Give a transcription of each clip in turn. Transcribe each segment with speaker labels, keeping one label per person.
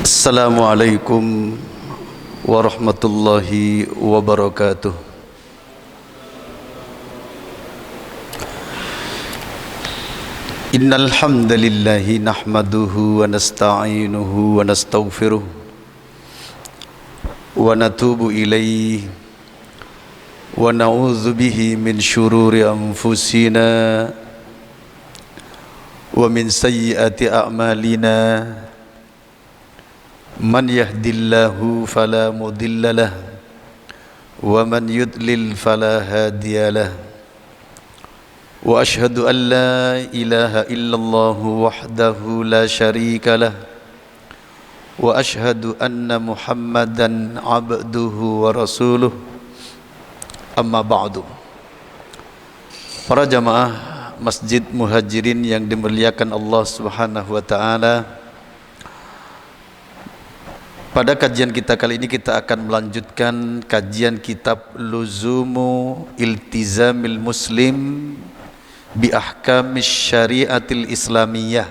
Speaker 1: Assalamualaikum warahmatullahi wabarakatuh. Innal hamdalillahi nahmaduhu wa nasta'inuhu wa nastaghfiruh wa natubu ilaihi wa na'udzu bihi min syururi anfusina wa min sayyiati a'malina. Man yahdillahu fala mudhillalah wa man yudlil fala hadiyalah. Wa ashhadu an la ilaha illallah wahdahu la syarika lah. Wa ashhadu anna Muhammadan abduhu wa rasuluh. Amma ba'du. Para jamaah Masjid Muhajirin yang dimuliakan Allah Subhanahu wa taala, pada kajian kita kali ini kita akan melanjutkan kajian kitab Luzumu Iltizamil Muslim bi Ahkamis Syariatil Islamiyah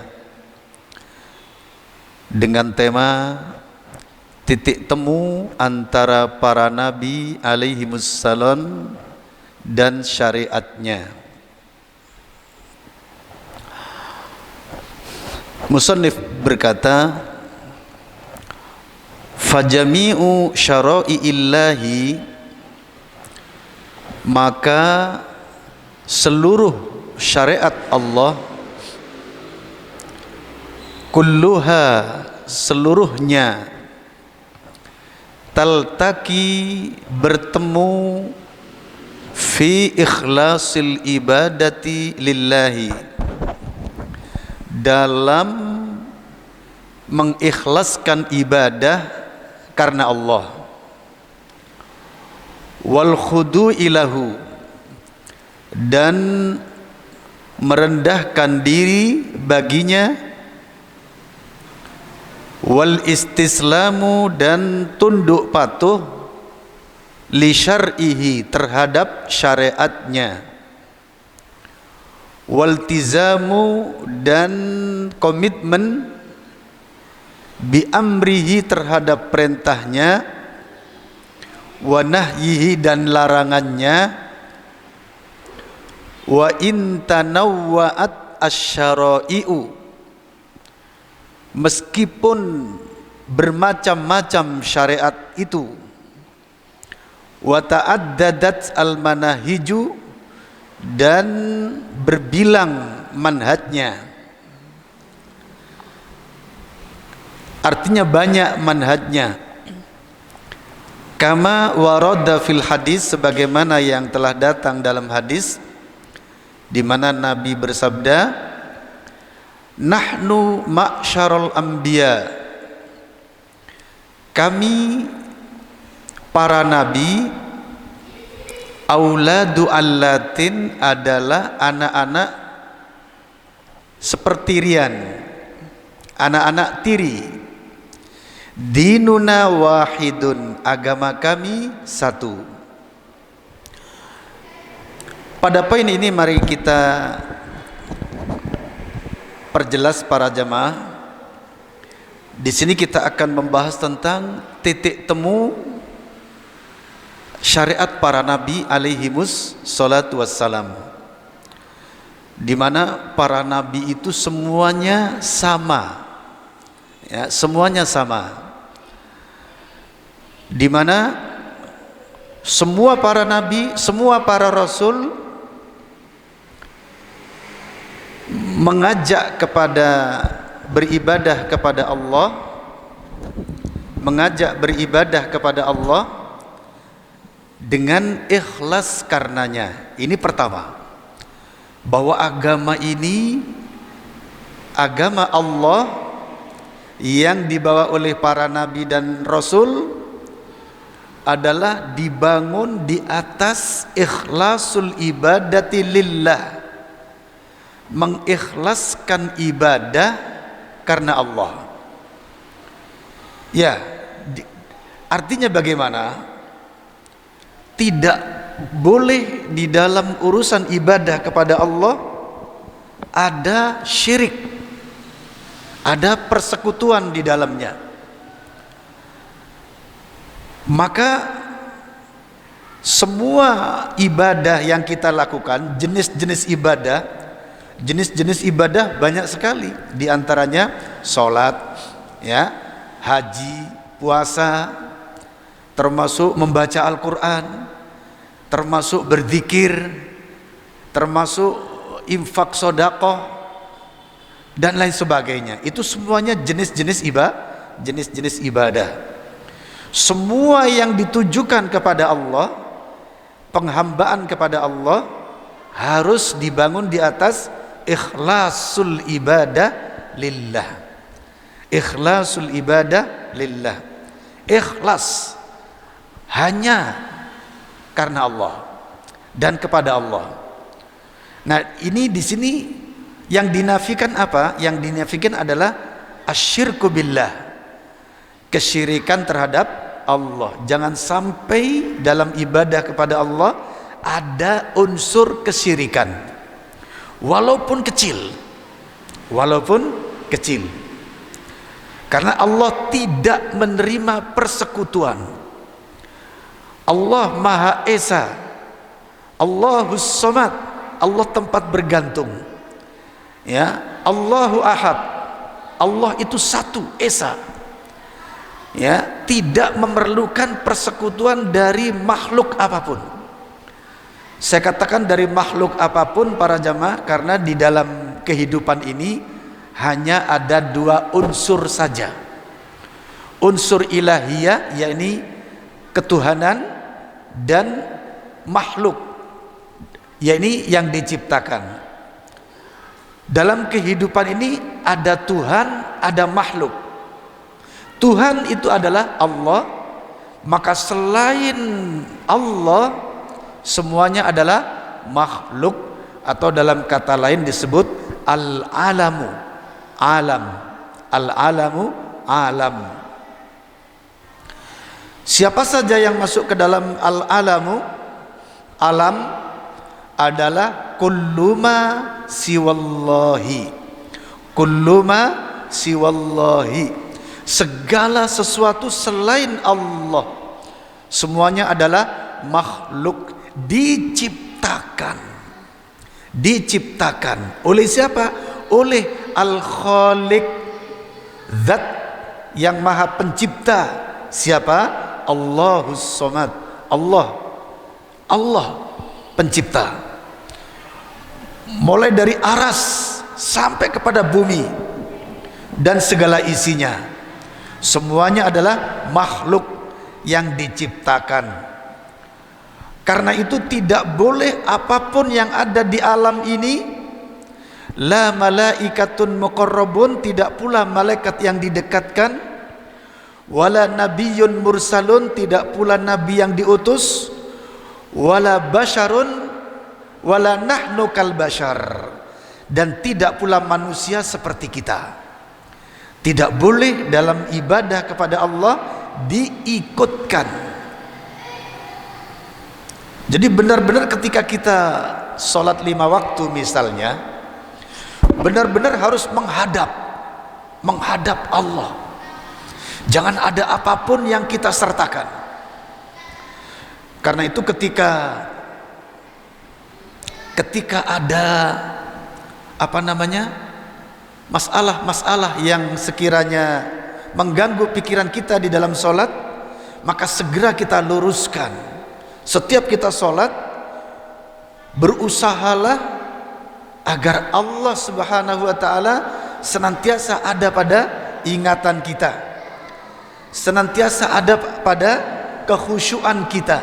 Speaker 1: dengan tema titik temu antara para nabi alaihimussalam dan syariatnya. Musannif berkata, fajami'u syara'i'illahi, maka seluruh syariat Allah, kulluha, seluruhnya, taltaki, bertemu, fi ikhlasil ibadati lillahi, dalam mengikhlaskan ibadah karena Allah, wal khudu'i lahu, dan merendahkan diri baginya, wal istislamu, dan tunduk patuh, li syar'ihi, terhadap syariatnya, wal tizamu, dan komitmen, bi amrihi, terhadap perintahnya, wa nahyihi, dan larangannya, wa in tanawwa'at asy-syara'i'u, meskipun bermacam-macam syariat itu, wa ta'addadat al-manahiju, dan berbilang manhajnya. Artinya banyak manhajnya. Kama warada fil hadis, sebagaimana yang telah datang dalam hadis, di mana Nabi bersabda, nahnu ma'syarul anbiya, kami para nabi, auladu allatin, adalah anak-anak sepertirian, anak-anak tiri. Dinuna wahidun, agama kami satu. Pada poin ini mari kita perjelas para jamaah. Di sini kita akan membahas tentang titik temu syariat para nabi alaihimus salatu wassalam, di mana para nabi itu semuanya sama, ya, semuanya sama, di mana semua para nabi, semua para rasul mengajak kepada beribadah kepada Allah, mengajak beribadah kepada Allah dengan ikhlas karenanya. Ini pertama, bahwa agama ini agama Allah yang dibawa oleh para nabi dan rasul adalah dibangun di atas ikhlasul ibadati lillah, mengikhlaskan ibadah karena Allah. Ya, artinya bagaimana? Tidak boleh di dalam urusan ibadah kepada Allah ada syirik, ada persekutuan di dalamnya. Maka semua ibadah yang kita lakukan, jenis-jenis ibadah banyak sekali. Di antaranya sholat, ya, haji, puasa, termasuk membaca Al-Quran, termasuk berzikir, termasuk infak sedekah dan lain sebagainya. Itu semuanya jenis-jenis ibadah. Semua yang ditujukan kepada Allah, penghambaan kepada Allah, harus dibangun di atas ikhlasul ibadah lillah. Ikhlasul ibadah lillah. Ikhlas hanya karena Allah dan kepada Allah. Nah, ini di sini yang dinafikan apa? Yang dinafikan adalah asyirku billah, kesyirikan terhadap Allah. Jangan sampai dalam ibadah kepada Allah ada unsur kesyirikan, walaupun kecil. Karena Allah tidak menerima persekutuan. Allah Maha Esa, Allahus Samad, Allah tempat bergantung, ya. Allahu Ahad, Allah itu satu, Esa, ya, tidak memerlukan persekutuan dari makhluk apapun. Saya katakan dari makhluk apapun para jamaah, karena di dalam kehidupan ini hanya ada dua unsur saja. Unsur ilahiyah, yakni ketuhanan, dan makhluk, yakni yang diciptakan. Dalam kehidupan ini ada Tuhan, ada makhluk. Tuhan itu adalah Allah, maka selain Allah semuanya adalah makhluk, atau dalam kata lain disebut al-alamu, alam. Al-alamu, alam. Siapa saja yang masuk ke dalam al-alamu, alam, adalah kulluma siwallahi. Kulluma siwallahi, segala sesuatu selain Allah, semuanya adalah makhluk, diciptakan oleh siapa? Oleh Al-Khaliq, zat yang maha pencipta. Siapa? Allahus Samad, Allah pencipta. Mulai dari aras sampai kepada bumi dan segala isinya, semuanya adalah makhluk yang diciptakan. Karena itu tidak boleh apapun yang ada di alam ini, la malaikatun muqarrabun, tidak pula malaikat yang didekatkan, wala nabiyyun mursalun, tidak pula nabi yang diutus, wala basyarun wala nahnu kal basyar, dan tidak pula manusia seperti kita. Tidak boleh dalam ibadah kepada Allah diikutkan. Jadi benar-benar ketika kita sholat 5 waktu misalnya, benar-benar harus menghadap Allah. Jangan ada apapun yang kita sertakan. Karena itu ketika ada masalah-masalah yang sekiranya mengganggu pikiran kita di dalam sholat, maka segera kita luruskan. Setiap kita sholat, berusahalah agar Allah Subhanahu wa ta'ala senantiasa ada pada ingatan kita, senantiasa ada pada kekhusyuan kita.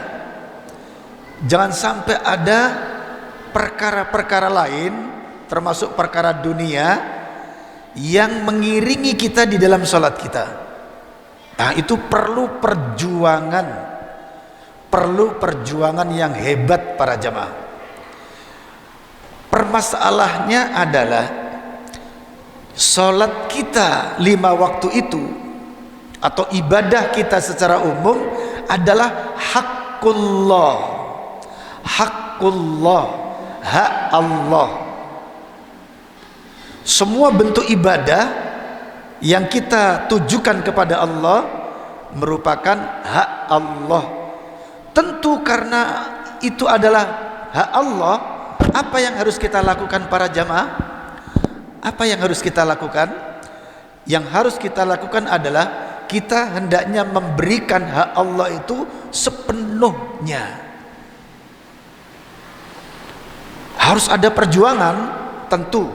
Speaker 1: Jangan sampai ada perkara-perkara lain, termasuk perkara dunia, yang mengiringi kita di dalam sholat kita. Nah, itu perlu perjuangan yang hebat para jamaah. Permasalahannya adalah sholat kita 5 waktu itu, atau ibadah kita secara umum, adalah haqqullah, hak Allah. Semua bentuk ibadah yang kita tujukan kepada Allah merupakan hak Allah. Tentu karena itu adalah hak Allah, apa yang harus kita lakukan para jamaah? Apa yang harus kita lakukan? Yang harus kita lakukan adalah kita hendaknya memberikan hak Allah itu sepenuhnya. Harus ada perjuangan, tentu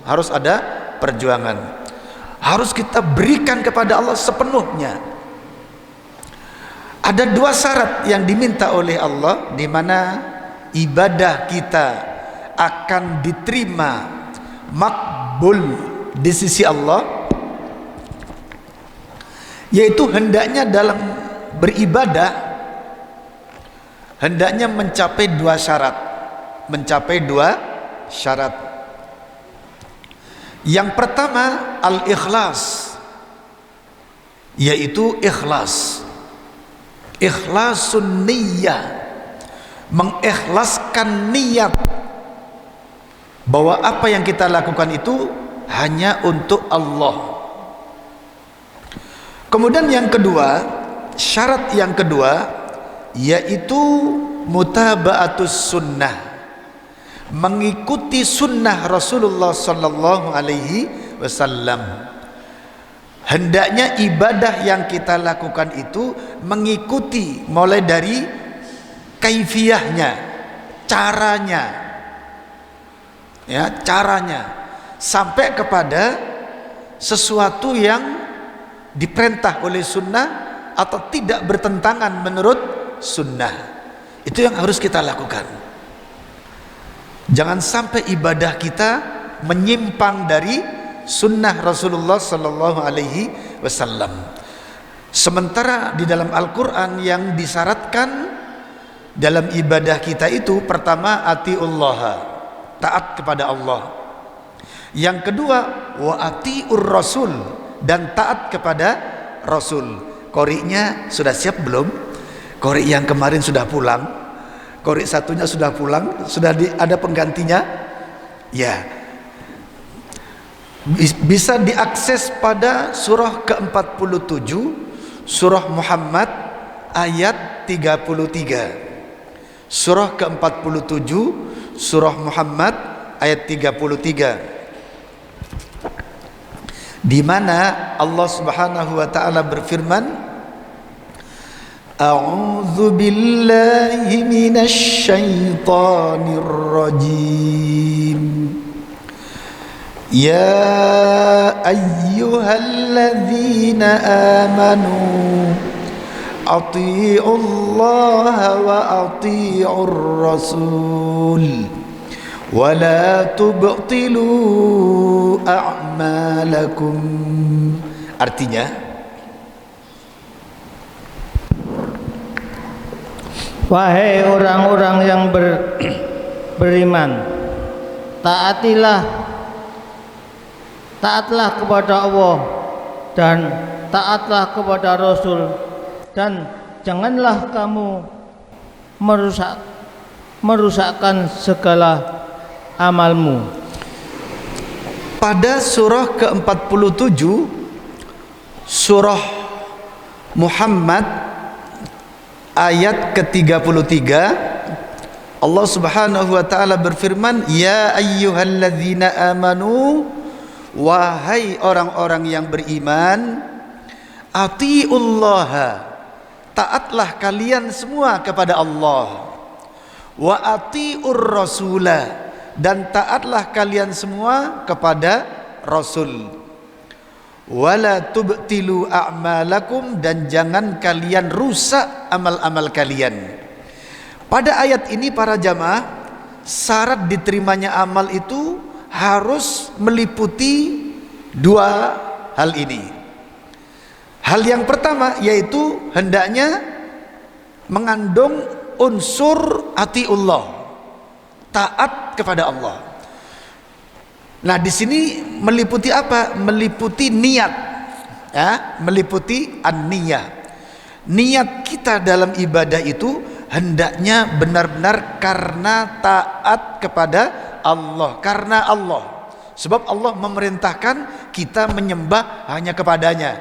Speaker 1: harus ada perjuangan. Harus kita berikan kepada Allah sepenuhnya. Ada dua syarat yang diminta oleh Allah di mana ibadah kita akan diterima, makbul di sisi Allah, yaitu hendaknya dalam beribadah hendaknya mencapai dua syarat. Yang pertama al-ikhlas, yaitu ikhlasun niyyah, mengikhlaskan niat bahwa apa yang kita lakukan itu hanya untuk Allah. Kemudian yang kedua, syarat yang kedua yaitu mutaba'atus sunnah, mengikuti sunnah Rasulullah sallallahu alaihi wasallam. Hendaknya ibadah yang kita lakukan itu mengikuti mulai dari kaifiyahnya, caranya, sampai kepada sesuatu yang diperintah oleh sunnah atau tidak bertentangan menurut sunnah. Itu yang harus kita lakukan. Jangan sampai ibadah kita menyimpang dari sunnah Rasulullah sallallahu alaihi wasallam. Sementara di dalam Al-Quran yang disyaratkan dalam ibadah kita itu, pertama atiullah, taat kepada Allah. Yang kedua wa atiur rasul, dan taat kepada Rasul. Qori'nya sudah siap belum? Qori' yang kemarin sudah pulang. Qori' satunya sudah pulang, sudah ada penggantinya. Ya, bisa diakses pada surah ke-47 surah Muhammad ayat 33. Surah ke-47 surah Muhammad ayat 33, di mana Allah Subhanahu wa taala berfirman, A'udzu billahi minasy syaithanir rajim. Ya ayyuhalladzina amanu athi'ullaha wa athi'ur rasul wa la tubtilu a'malakum. Artinya,
Speaker 2: wahai orang-orang yang beriman, taatlah kepada Allah dan taatlah kepada Rasul, dan janganlah kamu merusakkan segala amalmu.
Speaker 1: Pada surah ke-47 surah Muhammad ayat ke-33, Allah Subhanahu wa taala berfirman, ya ayyuhalladzina amanu, wahai orang-orang yang beriman, atiullaha, taatlah kalian semua kepada Allah, wa atiur rasulah, dan taatlah kalian semua kepada Rasul, wala tubtilu a'malakum, dan jangan kalian rusak amal-amal kalian. Pada ayat ini para jamaah, syarat diterimanya amal itu harus meliputi dua hal ini. Hal yang pertama yaitu hendaknya mengandung unsur atiullah, taat kepada Allah. Nah, di sini meliputi apa? Meliputi niat, ya, meliputi an-niyah. Niat kita dalam ibadah itu hendaknya benar-benar karena taat kepada Allah, karena Allah. Sebab Allah memerintahkan kita menyembah hanya kepadanya.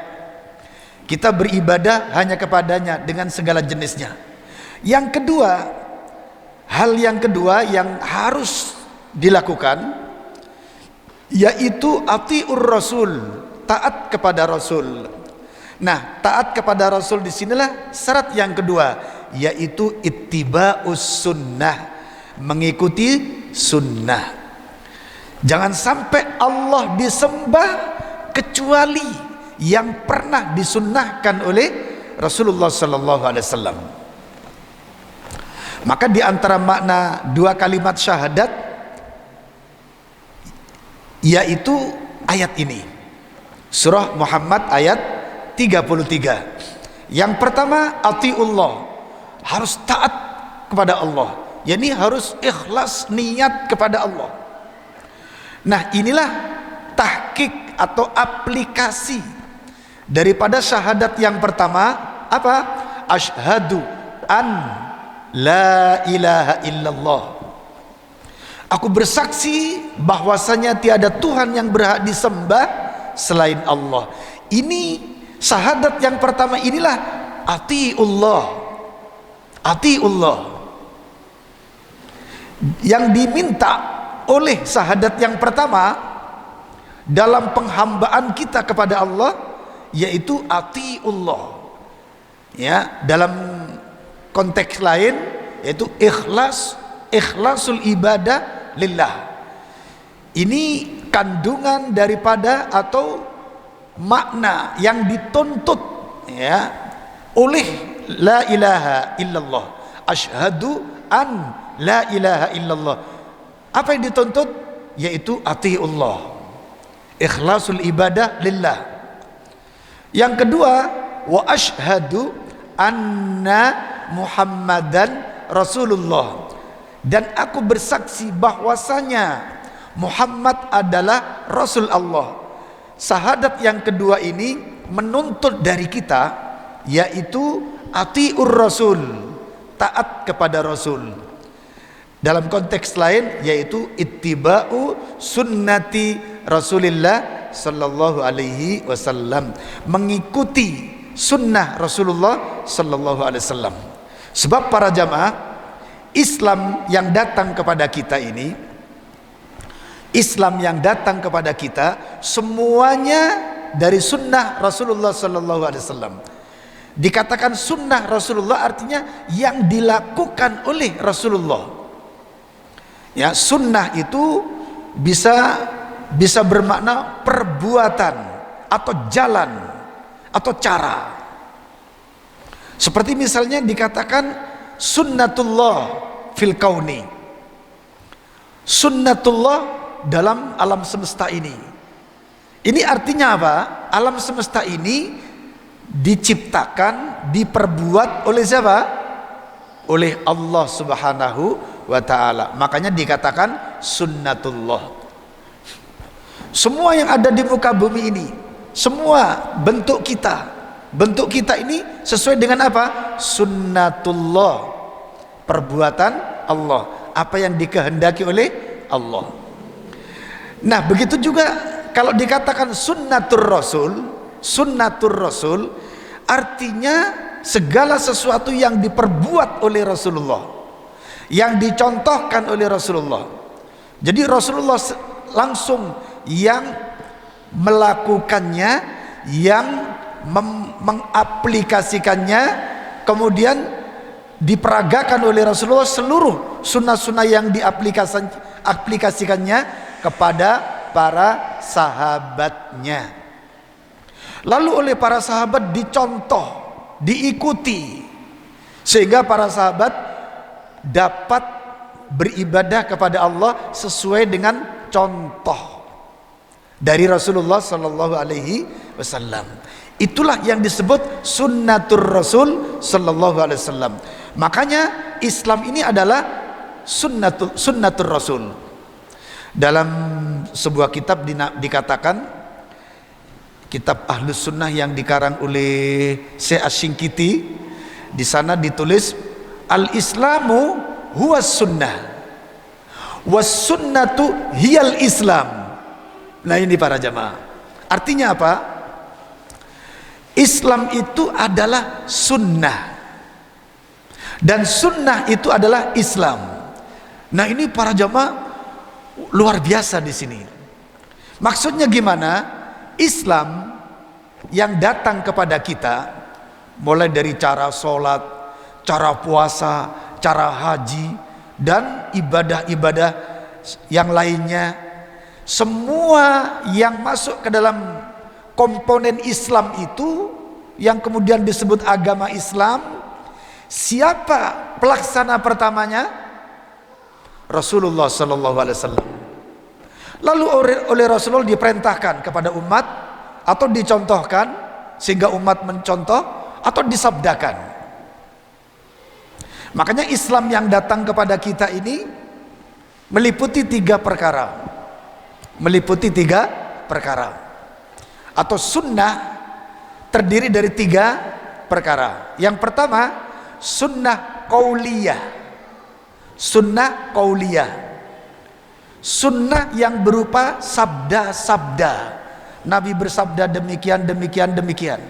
Speaker 1: Kita beribadah hanya kepadanya dengan segala jenisnya. Yang kedua, hal yang kedua yang harus dilakukan yaitu atiur rasul, taat kepada Rasul. Nah, taat kepada Rasul disinilah syarat yang kedua, yaitu ittiba'us sunnah, mengikuti sunnah. Jangan sampai Allah disembah kecuali yang pernah disunnahkan oleh Rasulullah sallallahu alaihi wasallam. Maka di antara makna dua kalimat syahadat yaitu ayat ini, surah Muhammad ayat 33. Yang pertama, atiullah, harus taat kepada Allah, yakni harus ikhlas niat kepada Allah. Nah, inilah tahqiq atau aplikasi daripada syahadat yang pertama, apa? Asyhadu an la ilaha illallah, aku bersaksi bahwasanya tiada Tuhan yang berhak disembah selain Allah. Ini syahadat yang pertama, inilah atiullah. Atiullah yang diminta oleh syahadat yang pertama dalam penghambaan kita kepada Allah, yaitu atiullah. Ya, dalam konteks lain yaitu ikhlasul ibadah lillah. Ini kandungan daripada atau makna yang dituntut ya oleh la ilaha illallah. Asyhadu an la ilaha illallah. Apa yang dituntut? Yaitu atiullah, ikhlasul ibadah lillah. Yang kedua, wa asyhadu anna Muhammadan Rasulullah, dan aku bersaksi bahwasanya Muhammad adalah Rasul Allah. Syahadat yang kedua ini menuntut dari kita yaitu atiur Rasul, taat kepada Rasul. Dalam konteks lain yaitu ittiba'u sunnati Rasulillah sallallahu alaihi wasallam, mengikuti sunnah Rasulullah sallallahu alaihi wasallam. Sebab para jamaah, Islam yang datang kepada kita ini, Islam yang datang kepada kita semuanya dari sunnah Rasulullah sallallahu alaihi wasallam. Dikatakan sunnah Rasulullah artinya yang dilakukan oleh Rasulullah. Ya, sunnah itu bisa bermakna perbuatan atau jalan atau cara. Seperti misalnya dikatakan sunnatullah fil kauni, sunnatullah dalam alam semesta ini. Ini artinya apa? Alam semesta ini diciptakan, diperbuat oleh siapa? Oleh Allah Subhanahu wa ta'ala. Makanya dikatakan sunnatullah. Semua yang ada di muka bumi ini, semua bentuk kita ini sesuai dengan apa? Sunnatullah, perbuatan Allah, apa yang dikehendaki oleh Allah. Nah, begitu juga kalau dikatakan sunnatur rasul artinya segala sesuatu yang diperbuat oleh Rasulullah, yang dicontohkan oleh Rasulullah. Jadi Rasulullah langsung yang melakukannya, yang mengaplikasikannya, kemudian diperagakan oleh Rasulullah seluruh sunnah-sunnah yang diaplikasikannya kepada para sahabatnya. Lalu oleh para sahabat dicontoh, diikuti, sehingga para sahabat dapat beribadah kepada Allah sesuai dengan contoh dari Rasulullah sallallahu alaihi wasallam. Itulah yang disebut sunnatur Rasul sallallahu alaihi wasallam. Makanya Islam ini adalah sunnatur Rasul. Dalam sebuah kitab dikatakan, kitab Ahlus Sunnah yang dikarang oleh Syekh Asy-Syinkiti, di sana ditulis al-Islamu huwas sunnah was sunnatu hiyal Islam. Nah, ini para jamaah, artinya apa? Islam itu adalah sunnah, dan sunnah itu adalah Islam. Nah ini para jamaah luar biasa di sini. Maksudnya gimana? Islam yang datang kepada kita, mulai dari cara sholat, cara puasa, cara haji, dan ibadah-ibadah yang lainnya, semua yang masuk ke dalam komponen Islam itu yang kemudian disebut agama Islam, siapa pelaksana pertamanya? Rasulullah sallallahu alaihi wasallam. Lalu oleh Rasulullah diperintahkan kepada umat atau dicontohkan sehingga umat mencontoh atau disabdakan. Makanya Islam yang datang kepada kita ini meliputi tiga perkara. Meliputi tiga perkara. Atau sunnah terdiri dari tiga perkara. Yang pertama, sunnah qauliyah. Sunnah qauliyah. Sunnah yang berupa sabda-sabda. Nabi bersabda demikian, demikian, demikian.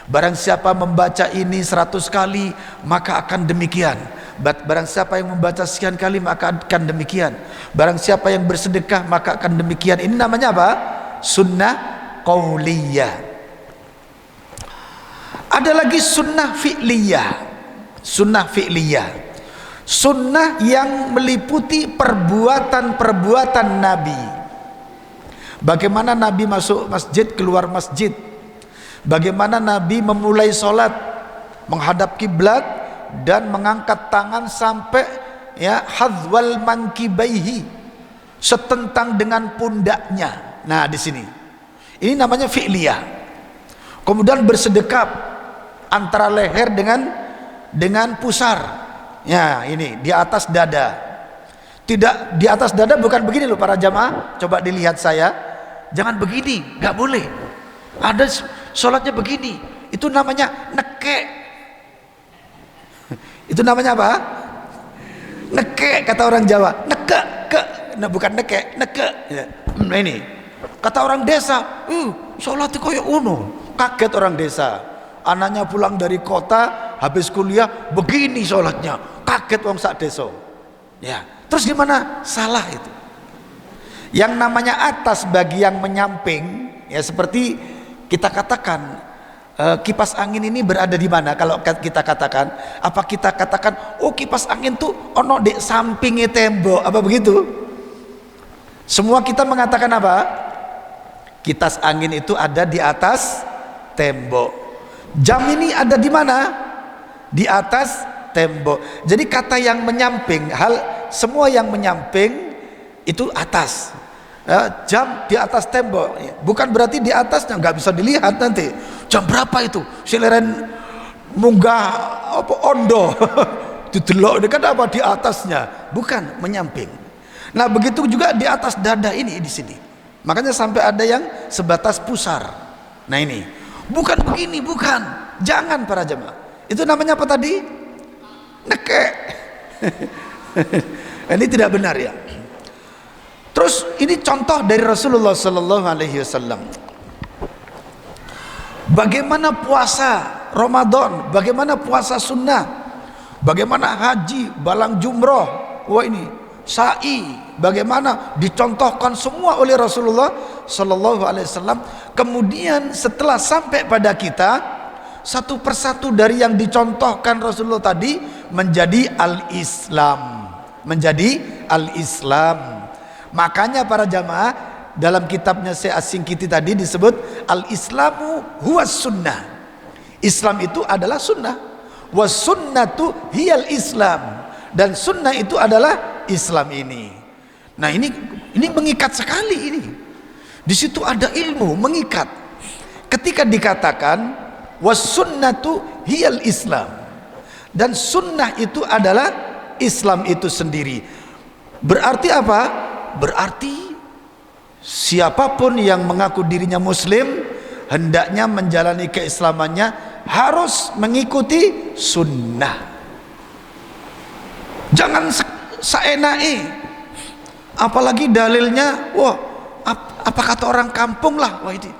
Speaker 1: Barang siapa membaca ini 100 kali, maka akan demikian. Barang siapa yang membaca sekian kali, maka akan demikian. Barang siapa yang bersedekah, maka akan demikian. Ini namanya apa? Sunnah qauliyah. Ada lagi sunnah fi'liyah. Sunnah fi'liyah, sunnah yang meliputi perbuatan-perbuatan Nabi. Bagaimana Nabi masuk masjid, keluar masjid, bagaimana Nabi memulai sholat, menghadap kiblat dan mengangkat tangan sampai ya hadzwal mankibaihi, setentang dengan pundaknya. Nah di sini ini namanya fi'liyah. Kemudian bersedekap antara leher dengan pusar. Ya, ini di atas dada. Tidak di atas dada, bukan begini loh para jamaah. Coba dilihat saya. Jangan begini, nggak boleh. Ada sholatnya begini. Itu namanya nekek. Itu namanya apa? Nekek kata orang Jawa. Nekek, nah bukan nekek, nekek. Nah ini kata orang desa, sholat koyo uno. Kaget orang desa, anaknya pulang dari kota, habis kuliah, begini sholatnya. Kaget wong sak desa. Ya, terus gimana? Salah itu. Yang namanya atas bagi yang menyamping, ya seperti kita katakan, kipas angin ini berada di mana? Kalau kita katakan, apa kita katakan, oh kipas angin tuh ono di sampingnya tembok, apa begitu? Semua kita mengatakan apa? Kipas angin itu ada di atas tembok. Jam ini ada di mana? Di atas tembok. Jadi kata yang menyamping, semua yang menyamping itu atas. Jam di atas tembok, bukan berarti di atasnya nggak bisa dilihat nanti. Jam berapa itu? Sileren munggah apa ondo didelok dekat apa di atasnya, bukan menyamping. Nah begitu juga di atas dada ini di sini. Makanya sampai ada yang sebatas pusar. Nah ini bukan begini, bukan. Jangan para jemaah. Itu namanya apa tadi? Nekek. Ini tidak benar ya. Terus ini contoh dari Rasulullah Sallallahu Alaihi Wasallam. Bagaimana puasa Ramadan, bagaimana puasa sunnah, bagaimana haji, balang jumroh, wah ini sa'i, bagaimana dicontohkan semua oleh Rasulullah Sallallahu Alaihi Wasallam. Kemudian setelah sampai pada kita, satu persatu dari yang dicontohkan Rasulullah tadi menjadi al-Islam, menjadi al-Islam. Makanya para jamaah dalam kitabnya Syekh As-Singkiti tadi disebut al-Islamu huwas sunnah. Islam itu adalah sunnah. Was sunnatu hiyal Islam. Dan sunnah itu adalah Islam ini. Nah ini mengikat sekali ini. Di situ ada ilmu mengikat. Ketika dikatakan was sunnatu hiyal Islam, dan sunnah itu adalah Islam itu sendiri. Berarti apa? Berarti siapapun yang mengaku dirinya muslim hendaknya menjalani keislamannya harus mengikuti sunnah. Jangan seenake, apalagi dalilnya wah apa kata orang kampung lah, wah ini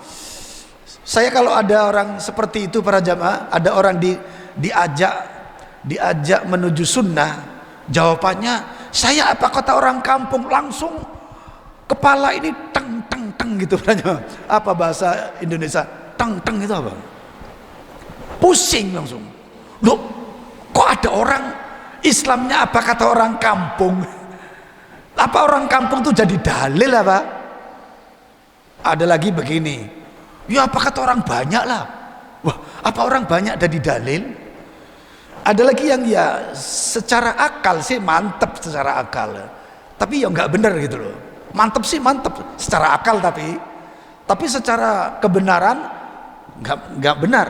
Speaker 1: Saya kalau ada orang seperti itu para jamaah, ada orang diajak menuju sunnah, jawabannya saya apa kata orang kampung, langsung kepala ini teng teng teng gitu. Apa bahasa Indonesia teng teng itu apa? Pusing langsung. Loh, kok ada orang Islamnya apa kata orang kampung? Apa orang kampung tuh jadi dalil apa? Ada lagi begini, ya apa kata orang banyak lah. Wah, apa orang banyak jadi dalil? Ada lagi yang ya secara akal sih mantep secara akal, tapi ya nggak bener gitu loh. Mantep sih mantep secara akal, tapi secara kebenaran nggak benar.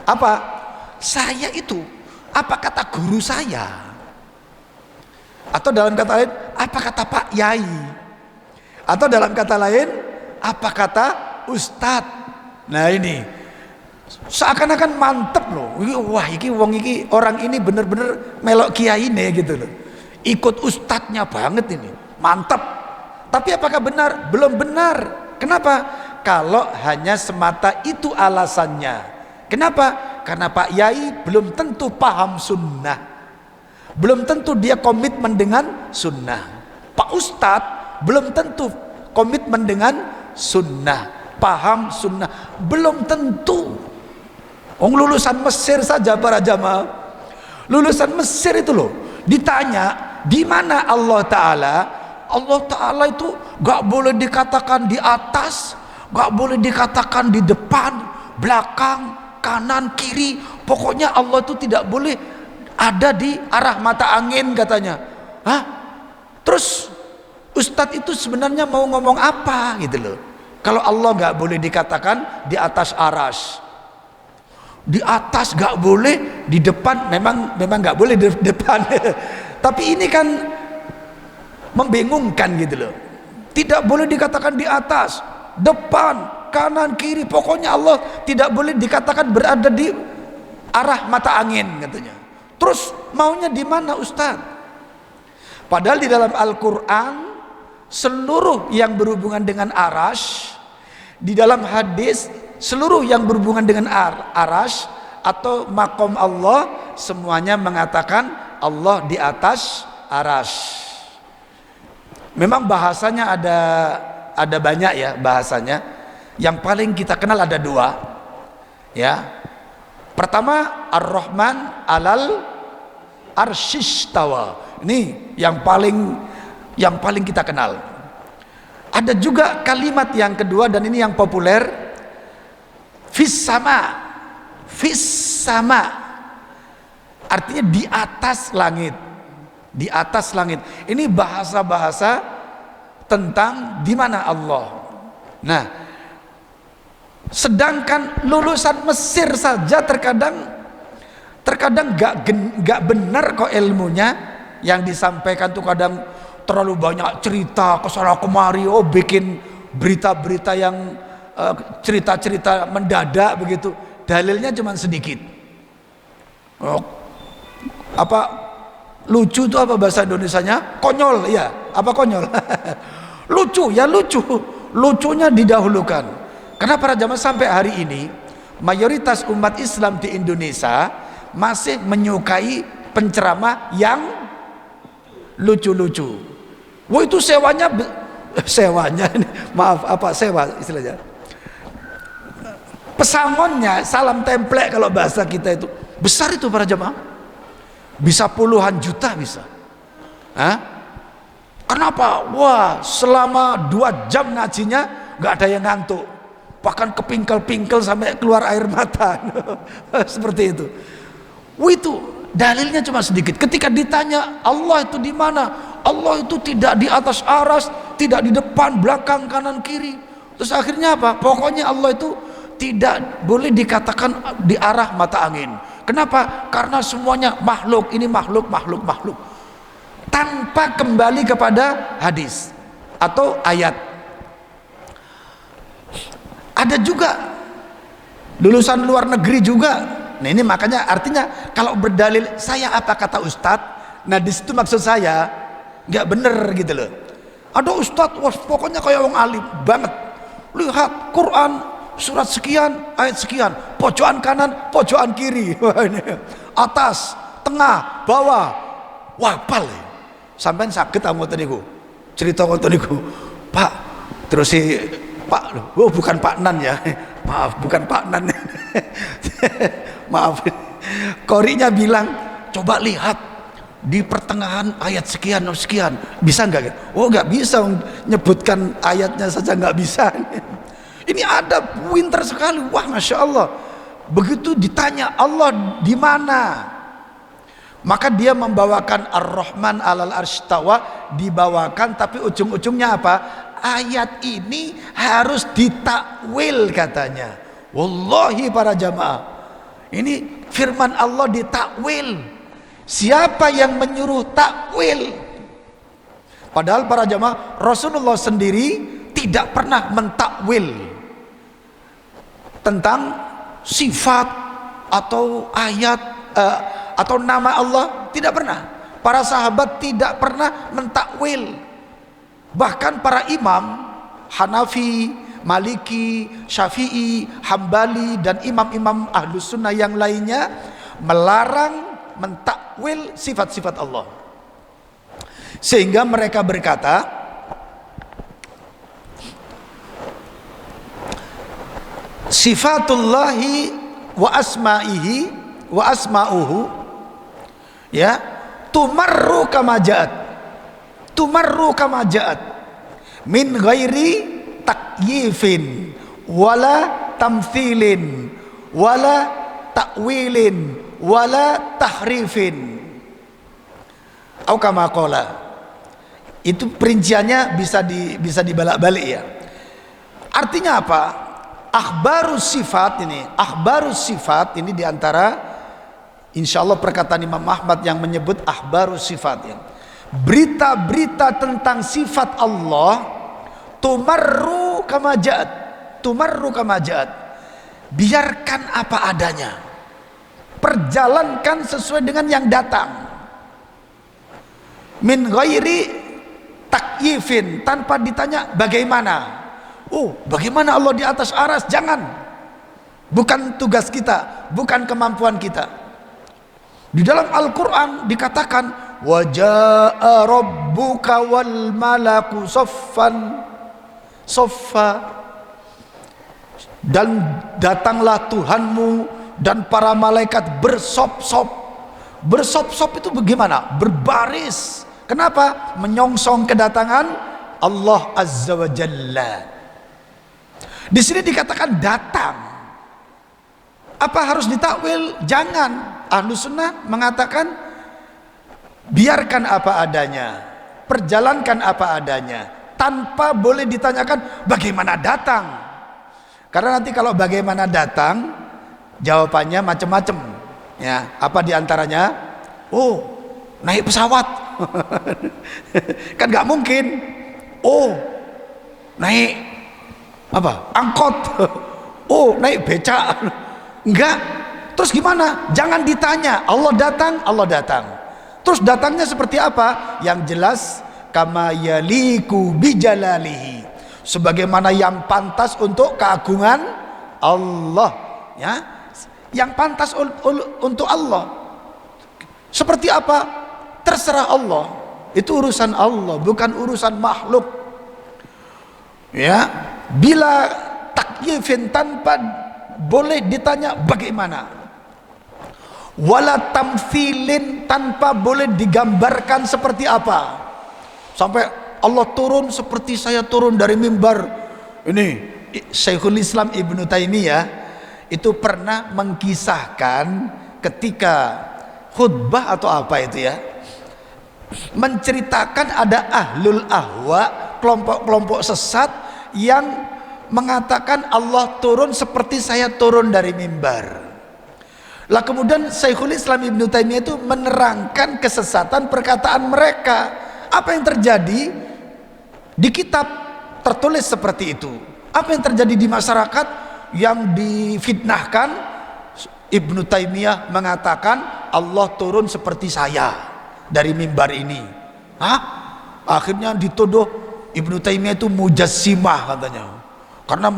Speaker 1: Apa? Saya itu apa kata guru saya? Atau dalam kata lain, apa kata Pak Yai? Atau dalam kata lain, apa kata Ustadz? Nah ini seakan-akan mantep loh. Wah, iki wong iki orang ini bener-bener melok kiai nih gitu loh. Ikut ustadznya banget ini, mantep. Tapi apakah benar? Belum benar. Kenapa? Kalau hanya semata itu alasannya. Kenapa? Karena Pak Yai belum tentu paham sunnah, belum tentu dia komitmen dengan sunnah. Pak Ustadz belum tentu komitmen dengan sunnah, paham sunnah, belum tentu. Lulusan Mesir saja para jamaah, lulusan Mesir itu loh, ditanya di mana Allah Ta'ala, Allah Ta'ala itu gak boleh dikatakan di atas, gak boleh dikatakan di depan, belakang, kanan, kiri, pokoknya Allah itu tidak boleh ada di arah mata angin katanya. Hah? Terus Ustadz itu sebenarnya mau ngomong apa gitu loh? Kalau Allah gak boleh dikatakan di atas aras, di atas gak boleh, di depan memang gak boleh di depan. Tapi ini kan membingungkan gitu loh. Tidak boleh dikatakan di atas, depan, kanan, kiri, pokoknya Allah tidak boleh dikatakan berada di arah mata angin katanya. Terus maunya di mana Ustaz? Padahal di dalam Al-Quran seluruh yang berhubungan dengan arash, di dalam hadis seluruh yang berhubungan dengan arash atau makom Allah, semuanya mengatakan Allah di atas arash. Memang bahasanya ada banyak ya bahasanya. Yang paling kita kenal ada dua, ya. Pertama, Ar-Rahman alal arsyistawa. Ini yang paling kita kenal. Ada juga kalimat yang kedua dan ini yang populer, fis sama. Fis sama artinya di atas langit. Di atas langit. Ini bahasa-bahasa tentang di mana Allah. Nah, sedangkan lulusan Mesir saja terkadang gak benar kok ilmunya yang disampaikan tuh, kadang terlalu banyak cerita kesana kemari, bikin berita-berita yang cerita-cerita mendadak begitu, dalilnya cuma sedikit. Apa lucu itu apa bahasa Indonesianya? Konyol, ya. Apa konyol? Lucu, ya lucu. Lucunya didahulukan. Karena para jamaah sampai hari ini mayoritas umat Islam di Indonesia masih menyukai penceramah yang lucu-lucu. Wah, itu sewanya maaf, apa sewa istilahnya, pesangonnya, salam template kalau bahasa kita itu besar itu para jamaah, bisa puluhan juta bisa. Hah? Kenapa? Wah, selama 2 jam ngajinya nggak ada yang ngantuk, bahkan kepingkel-pingkel sampai keluar air mata. Seperti itu. Itu dalilnya cuma sedikit. Ketika ditanya Allah itu di mana, Allah itu tidak di atas aras, tidak di depan, belakang, kanan, kiri. Terus akhirnya apa? Pokoknya Allah itu tidak boleh dikatakan di arah mata angin. Kenapa? Karena semuanya makhluk, ini makhluk, tanpa kembali kepada hadis atau ayat. Ada juga lulusan luar negeri juga. Nah, ini makanya artinya kalau berdalil saya apa kata Ustadz, nah di situ maksud saya nggak bener gitu loh. Ada Ustadz, wah pokoknya kayak orang alim banget. Lihat Quran surat sekian, ayat sekian, pojokan kanan, pojokan kiri, atas, tengah, bawah, wapal. Sampai sakit ngoten niku. Cerita ngoten niku. Pak, terus si Pak, oh bukan Pak Nan ya. Maaf, bukan Pak Nan. Maaf. Korinya bilang, coba lihat di pertengahan ayat sekian sekian, bisa nggak? Oh nggak bisa, nyebutkan ayatnya saja nggak bisa. Ini ada pinter sekali, wah masya Allah. Begitu ditanya Allah di mana, maka dia membawakan Ar-Rahman alal arsy-istawa, dibawakan, tapi ujung-ujungnya apa? Ayat ini harus ditakwil katanya. Wallahi para jamaah, ini firman Allah ditakwil. Siapa yang menyuruh takwil? Padahal para jamaah, Rasulullah sendiri tidak pernah mentakwil tentang sifat atau ayat atau nama Allah, tidak pernah. Para sahabat tidak pernah mentakwil. Bahkan para imam Hanafi, Maliki, Syafi'i, Hambali, dan imam-imam Ahlus Sunnah yang lainnya melarang mentakwil sifat-sifat Allah. Sehingga mereka berkata, sifatullahi wa asma'ihi wa asma'uhu, ya, tumarru kama ja'at, tumarru kama ja'at, min ghairi takyifin wala tamthilin wala takwilin wala tahrifin, atau kama qala. Itu perinciannya bisa dibalak-balik ya. Artinya apa? Akhbarus sifat ini diantara insyaallah perkataan Imam Ahmad yang menyebut akhbarus sifat ya. Berita-berita tentang sifat Allah, tumarru kama ja'at, biarkan apa adanya, perjalankan sesuai dengan yang datang, min ghairi takyifin, tanpa ditanya bagaimana. Oh, bagaimana Allah di atas aras? Jangan. Bukan tugas kita, bukan kemampuan kita. Di dalam Al-Quran dikatakan, wa jaa rabbuka wal malaku saffan saffa, dan datanglah Tuhanmu dan para malaikat bersop-sop. Bersop-sop itu bagaimana? Berbaris. Kenapa? Menyongsong kedatangan Allah Azza wa Jalla. Di sini dikatakan datang. Apa harus ditakwil? Jangan. Ahlus Sunnah mengatakan biarkan apa adanya, perjalankan apa adanya, tanpa boleh ditanyakan bagaimana datang. Karena nanti kalau bagaimana datang, jawabannya macam-macam. Ya, apa diantaranya? Oh, naik pesawat. Kan nggak mungkin. Oh, naik apa? Angkot. Oh, naik becak. Enggak. Terus gimana? Jangan ditanya. Allah datang, Allah datang. Terus datangnya seperti apa? Yang jelas kama yaliku bijalalihi, sebagaimana yang pantas untuk keagungan Allah, ya. Yang pantas untuk Allah. Seperti apa? Terserah Allah. Itu urusan Allah, bukan urusan makhluk. Ya, bila takyifin, tanpa boleh ditanya bagaimana, wala tamthilin, tanpa boleh digambarkan seperti apa, sampai Allah turun seperti saya turun dari mimbar. Ini Syekhul Islam Ibnu Taimiyah itu pernah mengkisahkan ketika khutbah atau apa itu ya, menceritakan ada ahlul ahwa, kelompok-kelompok sesat yang mengatakan Allah turun seperti saya turun dari mimbar. Lah kemudian Syekhul Islam Ibnu Taimiyah itu menerangkan kesesatan perkataan mereka. Apa yang terjadi? Di kitab tertulis seperti itu. Apa yang terjadi di masyarakat yang difitnahkan? Ibnu Taimiyah mengatakan Allah turun seperti saya dari mimbar ini. Hah? Akhirnya dituduh Ibnu Taimiyah itu mujassimah katanya. Karena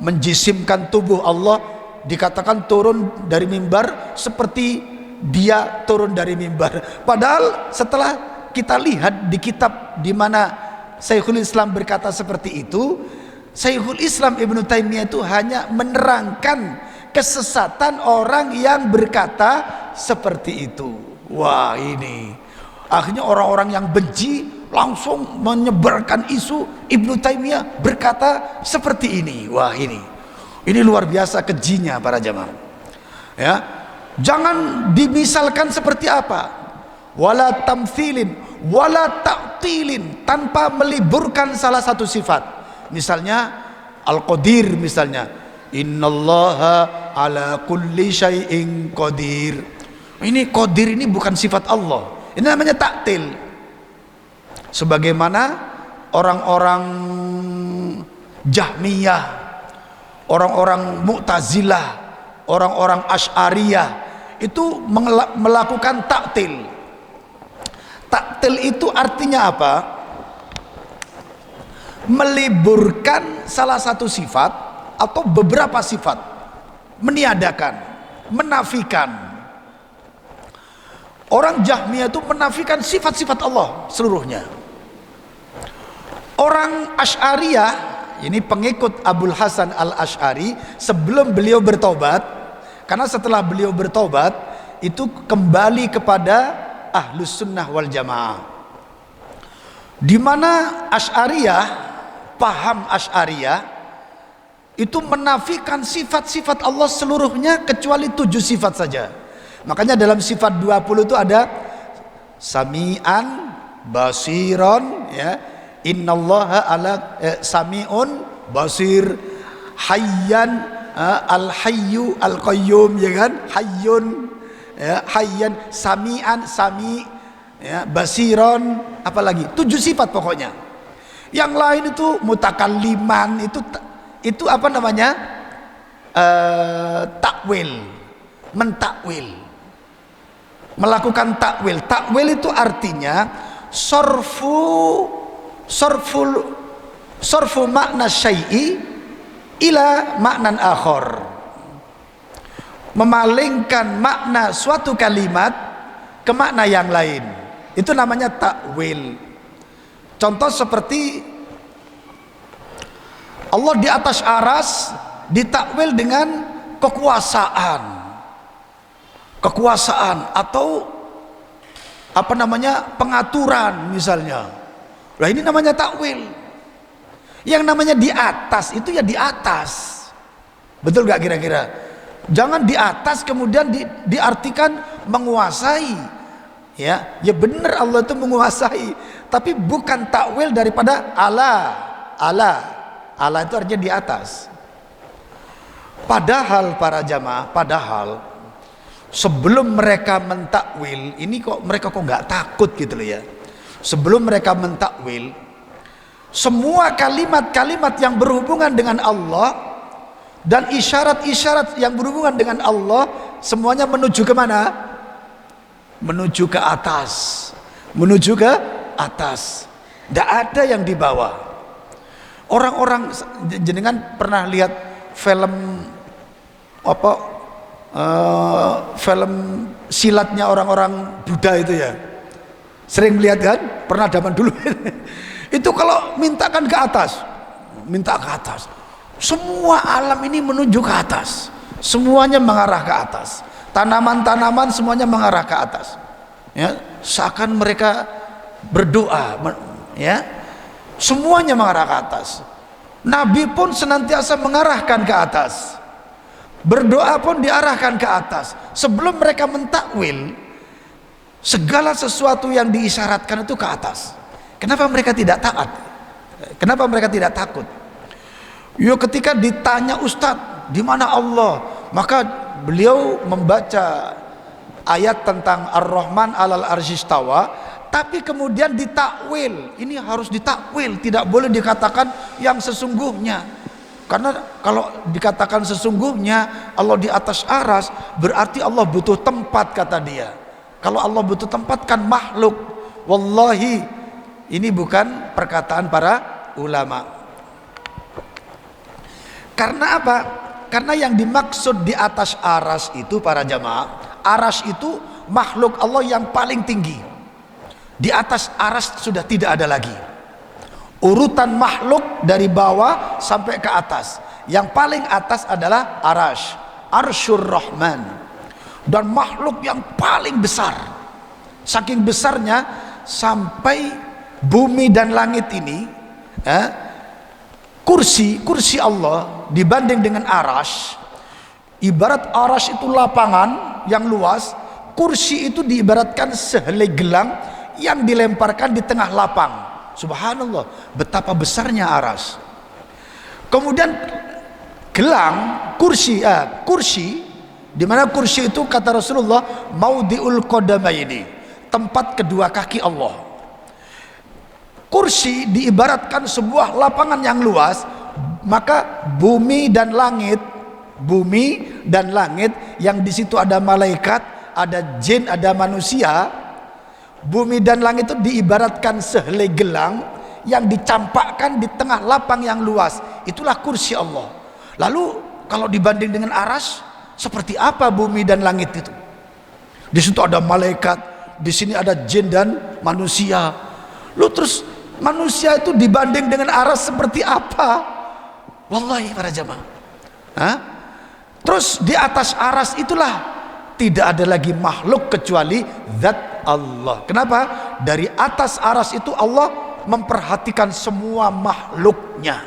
Speaker 1: menjisimkan tubuh Allah, dikatakan turun dari mimbar seperti dia turun dari mimbar. Padahal setelah kita lihat di kitab di mana Syekhul Islam berkata seperti itu, Syekhul Islam Ibnu Taimiyah itu hanya menerangkan kesesatan orang yang berkata seperti itu. Wah, ini akhirnya orang-orang yang benci langsung menyebarkan isu Ibnu Taimiyah berkata seperti ini. Wah, ini luar biasa kejinya para jamaah. Ya, jangan dimisalkan seperti apa, wala tamthilin wala ta'tilin, tanpa meliburkan salah satu sifat. Misalnya Al-Qadir, misalnya innallaha ala kulli syai'in qadir. Ini qadir ini bukan sifat Allah, ini namanya taktil. Sebagaimana orang-orang Jahmiyah, orang-orang Mu'tazilah, orang-orang Asy'ariyah itu melakukan taktil. Taktil itu artinya apa? Meliburkan salah satu sifat atau beberapa sifat, meniadakan, menafikan. Orang Jahmiyah itu menafikan sifat-sifat Allah seluruhnya. Orang Asy'ariyah, ini pengikut Abul Hasan Al-Asy'ari sebelum beliau bertobat, karena setelah beliau bertobat itu kembali kepada Ahlus Sunnah wal Jamaah, di mana Asy'ariyah, paham Asy'ariyah itu menafikan sifat-sifat Allah seluruhnya kecuali 7 sifat saja. Makanya dalam sifat 20 itu ada Sami'an, Basiron, ya, Innallaha ala Sami'un, Basir, Hayyan, Al-Hayyu, Al-Qayyum, ya kan? Hayyun, ya, Hayyan, Sami'an, Sami', ya, Basiron, apalagi 7 sifat pokoknya. Yang lain itu mutakalliman, itu apa namanya? Takwil, mentakwil, melakukan takwil. Takwil itu artinya sorfu makna syai'i ila maknan akhor, memalingkan makna suatu kalimat ke makna yang lain. Itu namanya takwil. Contoh seperti Allah di atas aras ditakwil dengan kekuasaan atau apa namanya, pengaturan misalnya. Lah ini namanya takwil. Yang namanya di atas itu ya di atas. Betul gak kira-kira? Jangan di atas kemudian diartikan menguasai. Ya benar, Allah itu menguasai, tapi bukan takwil daripada Allah itu artinya di atas. Padahal para jamaah, sebelum mereka mentakwil ini mereka kok nggak takut gitu loh ya. Sebelum mereka mentakwil, semua kalimat-kalimat yang berhubungan dengan Allah dan isyarat-isyarat yang berhubungan dengan Allah semuanya menuju ke mana? Menuju ke atas. Tidak ada yang di bawah. Orang-orang, jenengan pernah lihat film film silatnya orang-orang Buddha itu ya? Sering melihat kan? Pernah zaman dulu. Itu kalau mintakan ke atas, minta ke atas. Semua alam ini menuju ke atas. Semuanya mengarah ke atas. Tanaman-tanaman semuanya mengarah ke atas. Ya, seakan mereka berdoa, ya. Semuanya mengarah ke atas. Nabi pun senantiasa mengarahkan ke atas. Berdoa pun diarahkan ke atas. Sebelum mereka mentakwil, segala sesuatu yang diisyaratkan itu ke atas. Kenapa mereka tidak taat? Kenapa mereka tidak takut? Yo, ketika ditanya Ustadz, di mana Allah? Maka beliau membaca ayat tentang Ar-Rahman 'alal arsy istawa, tapi kemudian ditakwil. Ini harus ditakwil, tidak boleh dikatakan yang sesungguhnya. Karena kalau dikatakan sesungguhnya Allah di atas aras, berarti Allah butuh tempat, kata dia. Kalau Allah butuh tempat kan makhluk. Wallahi, ini bukan perkataan para ulama. Karena apa? Karena yang dimaksud di atas aras itu para jamaah, aras itu makhluk Allah yang paling tinggi. Di atas aras sudah tidak ada lagi. Urutan makhluk dari bawah sampai ke atas. Yang paling atas adalah aras, Arsyur Rahman. Dan makhluk yang paling besar, saking besarnya sampai bumi dan langit ini, kursi Allah dibanding dengan aras, ibarat aras itu lapangan yang luas, kursi itu diibaratkan sehelai gelang yang dilemparkan di tengah lapang. Subhanallah, betapa besarnya aras. Kemudian gelang kursi, di mana kursi itu kata Rasulullah maudiul qadamaini, tempat kedua kaki Allah. Kursi diibaratkan sebuah lapangan yang luas, maka bumi dan langit yang di situ ada malaikat, ada jin, ada manusia. Bumi dan langit itu diibaratkan sehelai gelang yang dicampakkan di tengah lapang yang luas. Itulah kursi Allah. Lalu kalau dibanding dengan aras, seperti apa bumi dan langit itu? Di situ ada malaikat, di sini ada jin dan manusia. Lu terus manusia itu dibanding dengan aras seperti apa? Wallahi para jamaah. Terus di atas aras itulah tidak ada lagi makhluk kecuali zat Allah. Kenapa? Dari atas aras itu Allah memperhatikan semua makhluknya.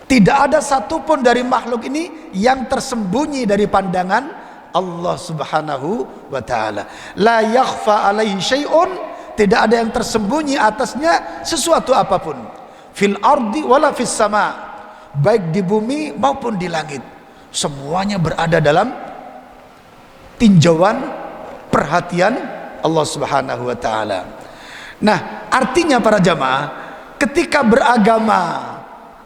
Speaker 1: Tidak ada satupun dari makhluk ini yang tersembunyi dari pandangan Allah subhanahu wa ta'ala. La yakhfa alaihi syai'un, tidak ada yang tersembunyi atasnya sesuatu apapun. Fil ardi wala fis sama, baik di bumi maupun di langit, semuanya berada dalam tinjauan perhatian Allah subhanahu wa ta'ala. Nah, artinya para jamaah, ketika beragama,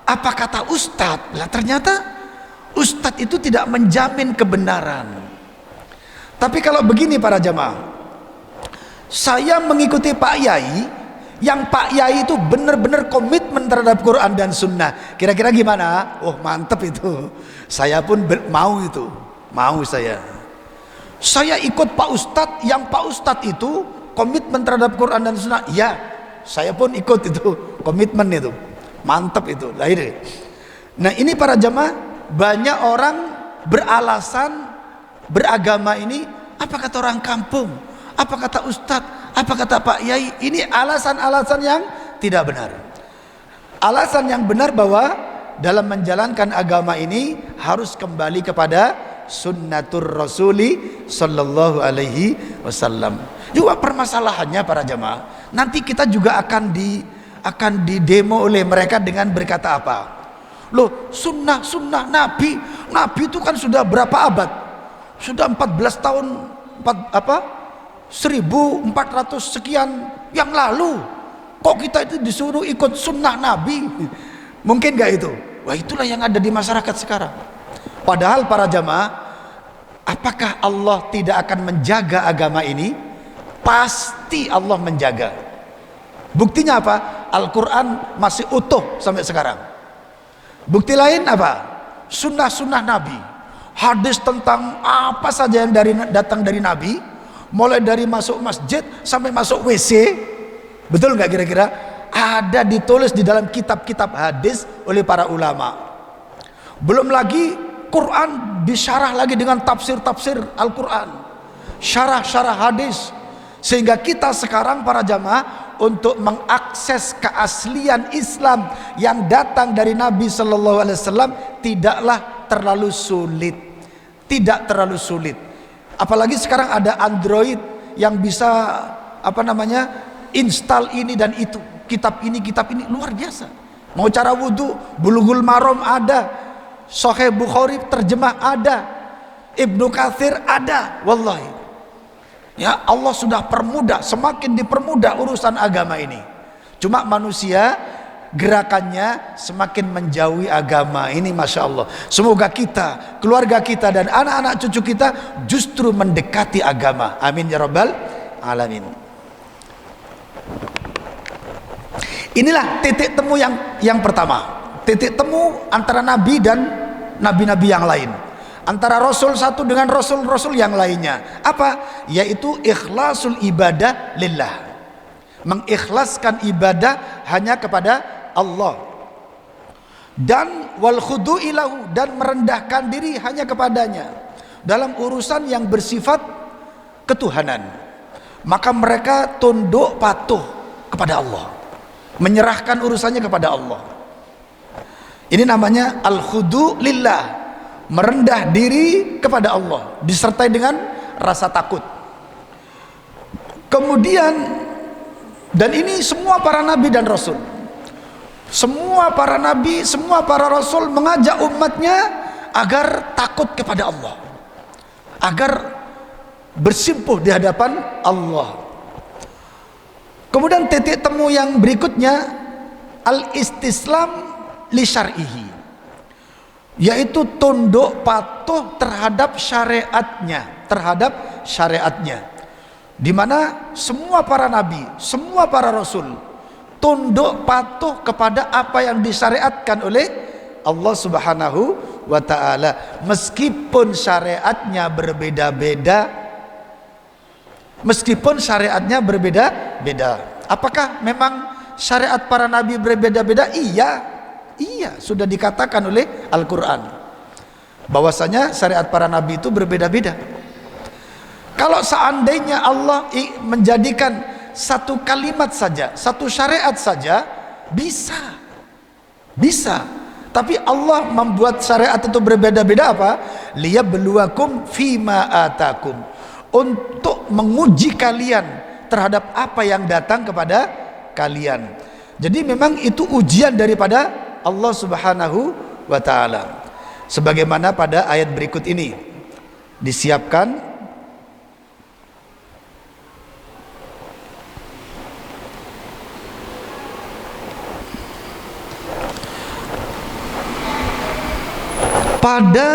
Speaker 1: apa kata ustadz? Lah ternyata ustadz itu tidak menjamin kebenaran. Tapi kalau begini para jamaah, saya mengikuti Pak Yai, yang Pak Yai itu benar-benar komitmen terhadap Quran dan Sunnah. Kira-kira gimana? Oh mantep itu. Saya pun mau itu, mau saya. Saya ikut Pak Ustadz, yang Pak Ustadz itu komitmen terhadap Quran dan Sunnah. Ya, saya pun ikut itu, komitmen itu, mantep itu. Lahir. Nah ini para jamaah, banyak orang beralasan beragama ini, apa kata orang kampung, apa kata Ustadz, apa kata Pak Yai. Ini alasan-alasan yang tidak benar. Alasan yang benar bahwa dalam menjalankan agama ini harus kembali kepada sunnatur rasuli sallallahu alaihi wasallam. Juga permasalahannya para jamaah, nanti kita juga akan didemo oleh mereka dengan berkata apa? Loh, sunnah Nabi itu kan sudah berapa abad? Sudah 14 tahun 1400 sekian yang lalu. Kok kita itu disuruh ikut sunnah Nabi? Mungkin gak itu? Wah, itulah yang ada di masyarakat sekarang. Padahal para jamaah, apakah Allah tidak akan menjaga agama ini? Pasti Allah menjaga. Buktinya apa? Al-Quran masih utuh sampai sekarang. Bukti lain apa? Sunnah-sunnah Nabi, hadis tentang apa saja yang datang dari Nabi, mulai dari masuk masjid sampai masuk WC, betul nggak kira-kira? Ada ditulis di dalam kitab-kitab hadis oleh para ulama. Belum lagi Quran disyarah lagi dengan tafsir-tafsir Al-Quran, syarah-syarah hadis, sehingga kita sekarang para jamaah untuk mengakses keaslian Islam yang datang dari Nabi Sallallahu Alaihi Wasallam tidaklah terlalu sulit, tidak terlalu sulit. Apalagi sekarang ada Android yang bisa install ini dan itu, kitab ini luar biasa. Mau cara wudhu, Bulughul Maram ada, Sahih Bukhari terjemah ada, Ibnu Katsir ada. Wallahi, ya Allah sudah permudah, semakin dipermudah urusan agama ini. Cuma manusia gerakannya semakin menjauhi agama ini, masya Allah. Semoga kita, keluarga kita dan anak-anak cucu kita justru mendekati agama. Amin ya rabbal alamin. Inilah titik temu yang pertama. titik temu antara nabi dan nabi-nabi yang lain, antara rasul satu dengan rasul-rasul yang lainnya. Apa? Yaitu ikhlasul ibadah lillah, mengikhlaskan ibadah hanya kepada Allah, dan wal khudu ilahu, dan merendahkan diri hanya kepadanya dalam urusan yang bersifat ketuhanan. Maka mereka tunduk patuh kepada Allah, menyerahkan urusannya kepada Allah. Ini namanya al khudu lillah, merendah diri kepada Allah disertai dengan rasa takut. Kemudian, dan ini semua para nabi dan rasul, semua para nabi, semua para rasul mengajak umatnya agar takut kepada Allah, agar bersimpuh di hadapan Allah. Kemudian titik temu yang berikutnya, al-istislam li syar'ihi, yaitu tunduk patuh terhadap syariatnya, di mana semua para nabi, semua para rasul tunduk patuh kepada apa yang disyariatkan oleh Allah Subhanahu wa ta'ala, meskipun syariatnya berbeda-beda. Meskipun syariatnya berbeda-beda. Apakah memang syariat para nabi berbeda-beda? Iya, sudah dikatakan oleh Al-Quran bahwasanya syariat para nabi itu berbeda-beda. Kalau seandainya Allah menjadikan satu kalimat saja, satu syariat saja, bisa. Tapi Allah membuat syariat itu berbeda-beda. Apa? Liyabluwakum fima atakum, untuk menguji kalian terhadap apa yang datang kepada kalian. Jadi memang itu ujian daripada Allah Subhanahu wa ta'ala, sebagaimana pada ayat berikut ini disiapkan pada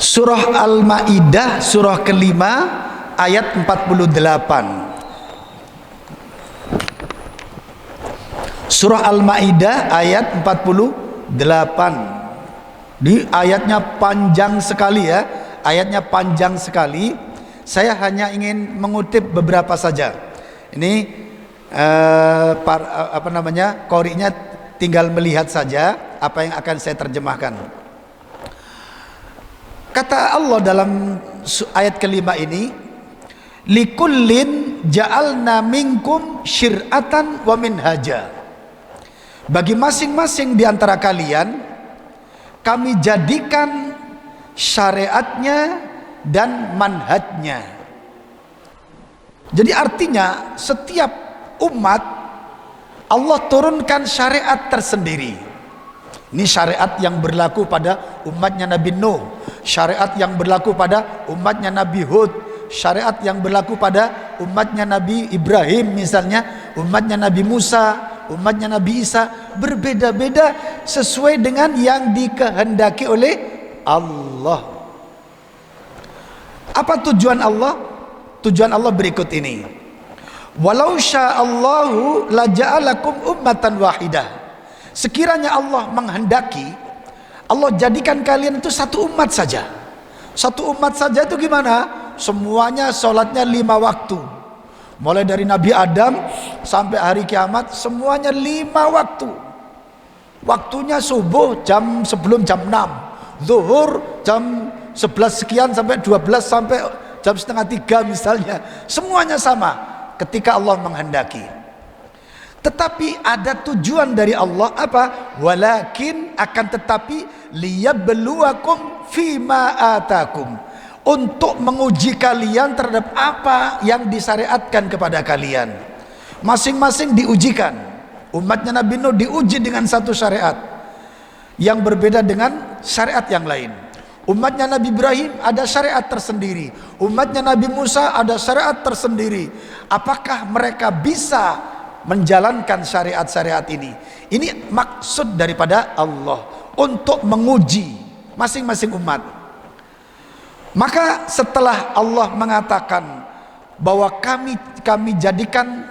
Speaker 1: surah Al-Maidah, surah kelima ayat 48. Surah Al-Maidah ayat 48. Di ayatnya panjang sekali ya, ayatnya panjang sekali. Saya hanya ingin mengutip beberapa saja. Ini qori'nya tinggal melihat saja apa yang akan saya terjemahkan. Kata Allah dalam ayat kelima ini, likullin ja'alna minkum syir'atan wa minhaja, bagi masing-masing di antara kalian kami jadikan syariatnya dan manhajnya. Jadi artinya setiap umat Allah turunkan syariat tersendiri. Ini syariat yang berlaku pada umatnya Nabi Nuh, syariat yang berlaku pada umatnya Nabi Hud, syariat yang berlaku pada umatnya Nabi Ibrahim misalnya, umatnya Nabi Musa, umatnya Nabi Isa, berbeda-beda sesuai dengan yang dikehendaki oleh Allah. Apa tujuan Allah? Tujuan Allah berikut ini. Walau sya'allahu laja'alakum ummatan wahidah. Sekiranya Allah menghendaki, Allah jadikan kalian itu satu umat saja. Satu umat saja itu gimana? Semuanya sholatnya 5 waktu. Mulai dari Nabi Adam sampai hari kiamat, semuanya 5 waktu. Waktunya subuh sebelum jam 6, zuhur jam 11 sekian sampai 12 sampai jam setengah 3 misalnya. Semuanya sama ketika Allah menghendaki. Tetapi ada tujuan dari Allah, apa? Walakin, akan tetapi, liyabluwakum fima atakum, untuk menguji kalian terhadap apa yang disyariatkan kepada kalian. Masing-masing diujikan. Umatnya Nabi Nuh diuji dengan satu syariat yang berbeda dengan syariat yang lain. Umatnya Nabi Ibrahim ada syariat tersendiri, umatnya Nabi Musa ada syariat tersendiri. Apakah mereka bisa menjalankan syariat-syariat ini? Ini maksud daripada Allah, untuk menguji masing-masing umat. Maka setelah Allah mengatakan bahwa kami jadikan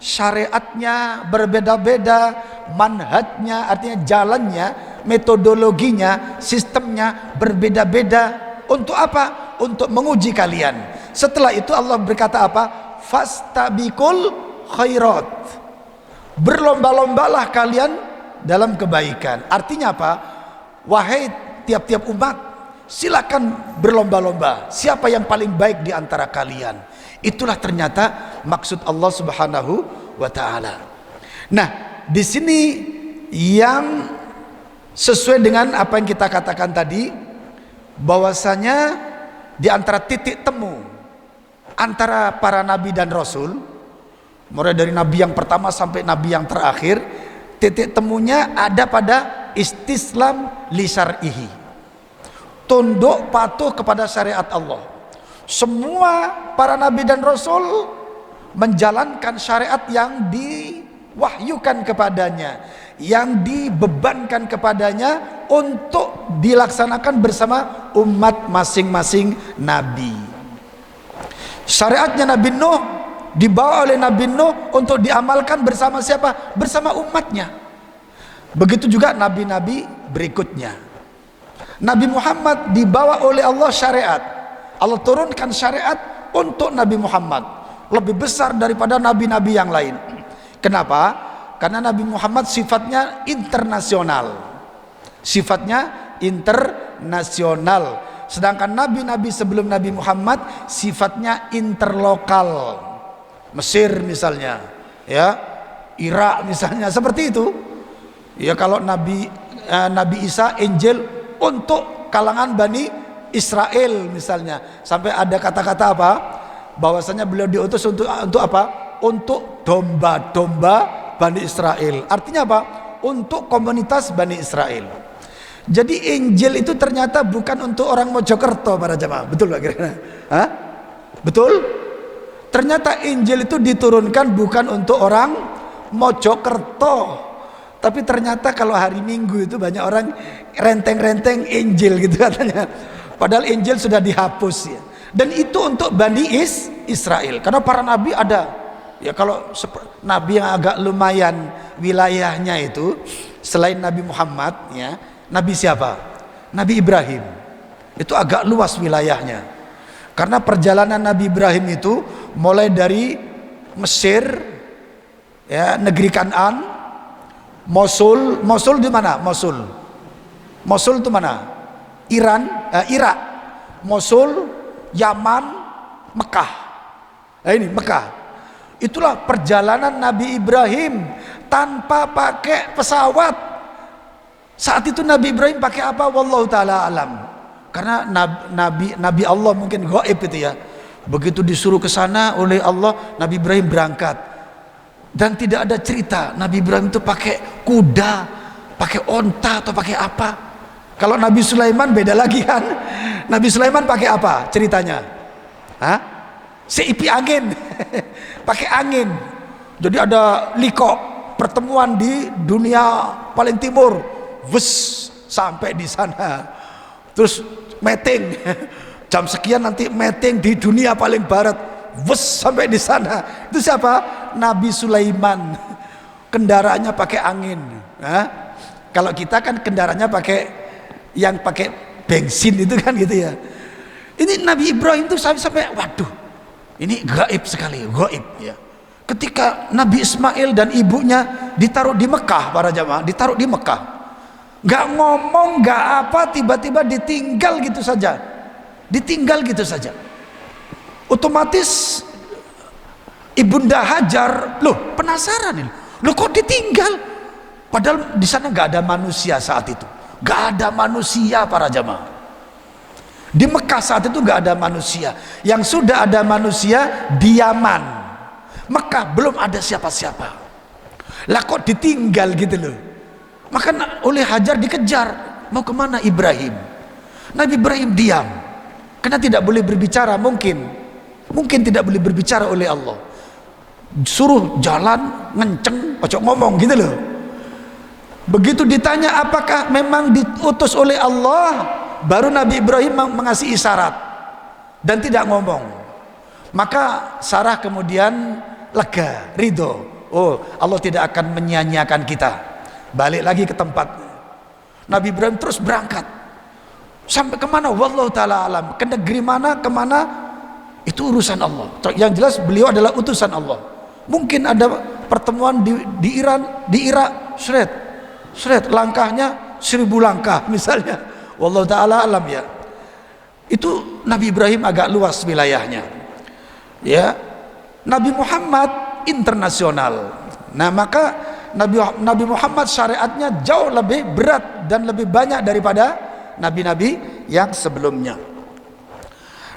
Speaker 1: syariatnya berbeda-beda, manhajnya artinya jalannya, metodologinya, sistemnya berbeda-beda. Untuk apa? Untuk menguji kalian. Setelah itu Allah berkata apa? Fastabiqul khairat. Berlomba-lombalah kalian dalam kebaikan. Artinya apa? Wahai tiap-tiap umat, silakan berlomba-lomba. Siapa yang paling baik di antara kalian? Itulah ternyata maksud Allah Subhanahu wa taala. Nah, di sini yang sesuai dengan apa yang kita katakan tadi, bahwasanya di antara titik temu antara para nabi dan rasul, mulai dari nabi yang pertama sampai nabi yang terakhir, titik temunya ada pada istislam li syar'ihi, tunduk patuh kepada syariat Allah. Semua para nabi dan rasul menjalankan syariat yang diwahyukan kepadanya, yang dibebankan kepadanya untuk dilaksanakan bersama umat masing-masing nabi. Syariatnya Nabi Nuh dibawa oleh Nabi Nuh untuk diamalkan bersama siapa? Bersama umatnya. Begitu juga nabi-nabi berikutnya. Nabi Muhammad dibawa oleh Allah syariat. Allah turunkan syariat untuk Nabi Muhammad, lebih besar daripada nabi-nabi yang lain. Kenapa? Karena Nabi Muhammad sifatnya internasional. Sifatnya internasional. Sedangkan nabi-nabi sebelum Nabi Muhammad sifatnya interlokal. Mesir misalnya, ya, Irak misalnya, seperti itu. Ya, kalau Nabi Isa Injil untuk kalangan Bani Israel misalnya, sampai ada kata-kata apa? Bahwasanya beliau diutus untuk apa? Untuk domba-domba Bani Israel. Artinya apa? Untuk komunitas Bani Israel. Jadi Injil itu ternyata bukan untuk orang Mojokerto para jamaah. Betul Pak kira-kira? Hah? Betul? Ternyata Injil itu diturunkan bukan untuk orang Mojokerto. Tapi ternyata kalau hari Minggu itu banyak orang renteng-renteng Injil gitu katanya. Padahal Injil sudah dihapus ya. Dan itu untuk Bani Israel. Karena para nabi ada. Ya, kalau nabi yang agak lumayan wilayahnya itu selain Nabi Muhammad ya, nabi siapa? Nabi Ibrahim. Itu agak luas wilayahnya. Karena perjalanan Nabi Ibrahim itu mulai dari Mesir ya, negeri Kan'an, Mosul di mana? Mosul itu mana? Irak, Mosul, Yaman, Mekah. Nah ini Mekah. Itulah perjalanan Nabi Ibrahim tanpa pakai pesawat. Saat itu Nabi Ibrahim pakai apa? Wallahu taala alam. Karena Nabi Allah mungkin gaib itu ya. Begitu disuruh ke sana oleh Allah, Nabi Ibrahim berangkat. Dan tidak ada cerita Nabi Ibrahim itu pakai kuda, pakai onta atau pakai apa. Kalau Nabi Sulaiman beda lagi kan. Nabi Sulaiman pakai apa ceritanya? Hah? Seipi angin. Pakai angin. Jadi ada liko, pertemuan di dunia paling timur. Wes, sampai di sana. Terus meeting. Jam sekian nanti meeting di dunia paling barat. Wes, sampai di sana. Itu siapa? Nabi Sulaiman. Kendaraannya pakai angin. Hah? Kalau kita kan kendaraannya pakai yang pakai bensin itu kan gitu ya. Ini Nabi Ibrahim tuh sampai waduh, ini gaib sekali, gaib ya. Ketika Nabi Ismail dan ibunya ditaruh di Mekah, para jamaah, ditaruh di Mekah, nggak ngomong, nggak apa, tiba-tiba ditinggal gitu saja, otomatis Ibunda Hajar, loh penasaran ini, loh kok ditinggal? Padahal di sana nggak ada manusia saat itu. Gak ada manusia para jamaah. Di Mekah saat itu gak ada manusia. Yang sudah ada manusia di Yaman. Mekah belum ada siapa-siapa. Lah kok ditinggal gitu loh. Maka oleh Hajar dikejar. Mau kemana Ibrahim? Nabi Ibrahim diam. Karena tidak boleh berbicara mungkin tidak boleh berbicara oleh Allah. Suruh jalan ngenceng, pocok ngomong gitu loh. Begitu ditanya apakah memang diutus oleh Allah, baru Nabi Ibrahim mengasih isyarat dan tidak ngomong. Maka Sarah kemudian lega, ridho. oh Allah tidak akan menyia-nyiakan kita. Balik lagi ke tempat. Nabi Ibrahim terus berangkat. Sampai kemana? Wallahu ta'ala alam. Ke negeri mana, kemana, itu urusan Allah. Yang jelas beliau adalah utusan Allah. Mungkin ada pertemuan di Iran, di Irak, seret langkahnya 1000 langkah misalnya. Wallahu ta'ala alam ya. Itu Nabi Ibrahim agak luas wilayahnya. Ya. Nabi Muhammad internasional. Nah, maka Nabi Muhammad syariatnya jauh lebih berat dan lebih banyak daripada nabi-nabi yang sebelumnya.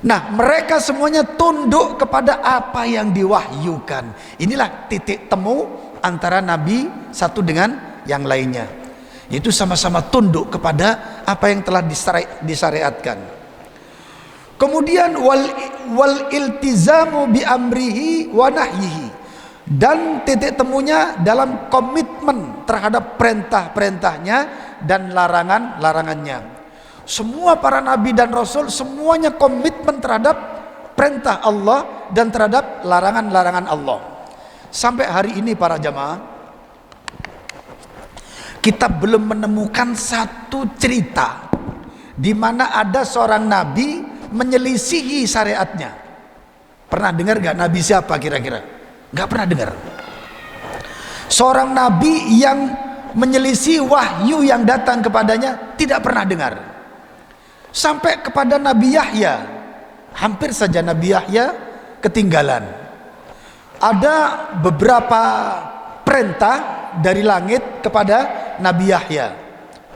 Speaker 1: Nah, mereka semuanya tunduk kepada apa yang diwahyukan. Inilah titik temu antara nabi satu dengan yang lainnya. Yaitu sama-sama tunduk kepada apa yang telah disyariatkan. Kemudian wal iltizamu bi amrihi wa nahyihi, dan titik temunya dalam komitmen terhadap perintah-perintahnya dan larangan-larangannya. Semua para nabi dan rasul semuanya komitmen terhadap perintah Allah dan terhadap larangan-larangan Allah. Sampai hari ini para jamaah, kita belum menemukan satu cerita di mana ada seorang nabi menyelisihi syariatnya. Pernah dengar gak nabi siapa kira-kira? Gak pernah dengar. Seorang nabi yang menyelisih wahyu yang datang kepadanya tidak pernah dengar. Sampai kepada Nabi Yahya, hampir saja Nabi Yahya ketinggalan. Ada beberapa perintah dari langit kepada Nabi Yahya.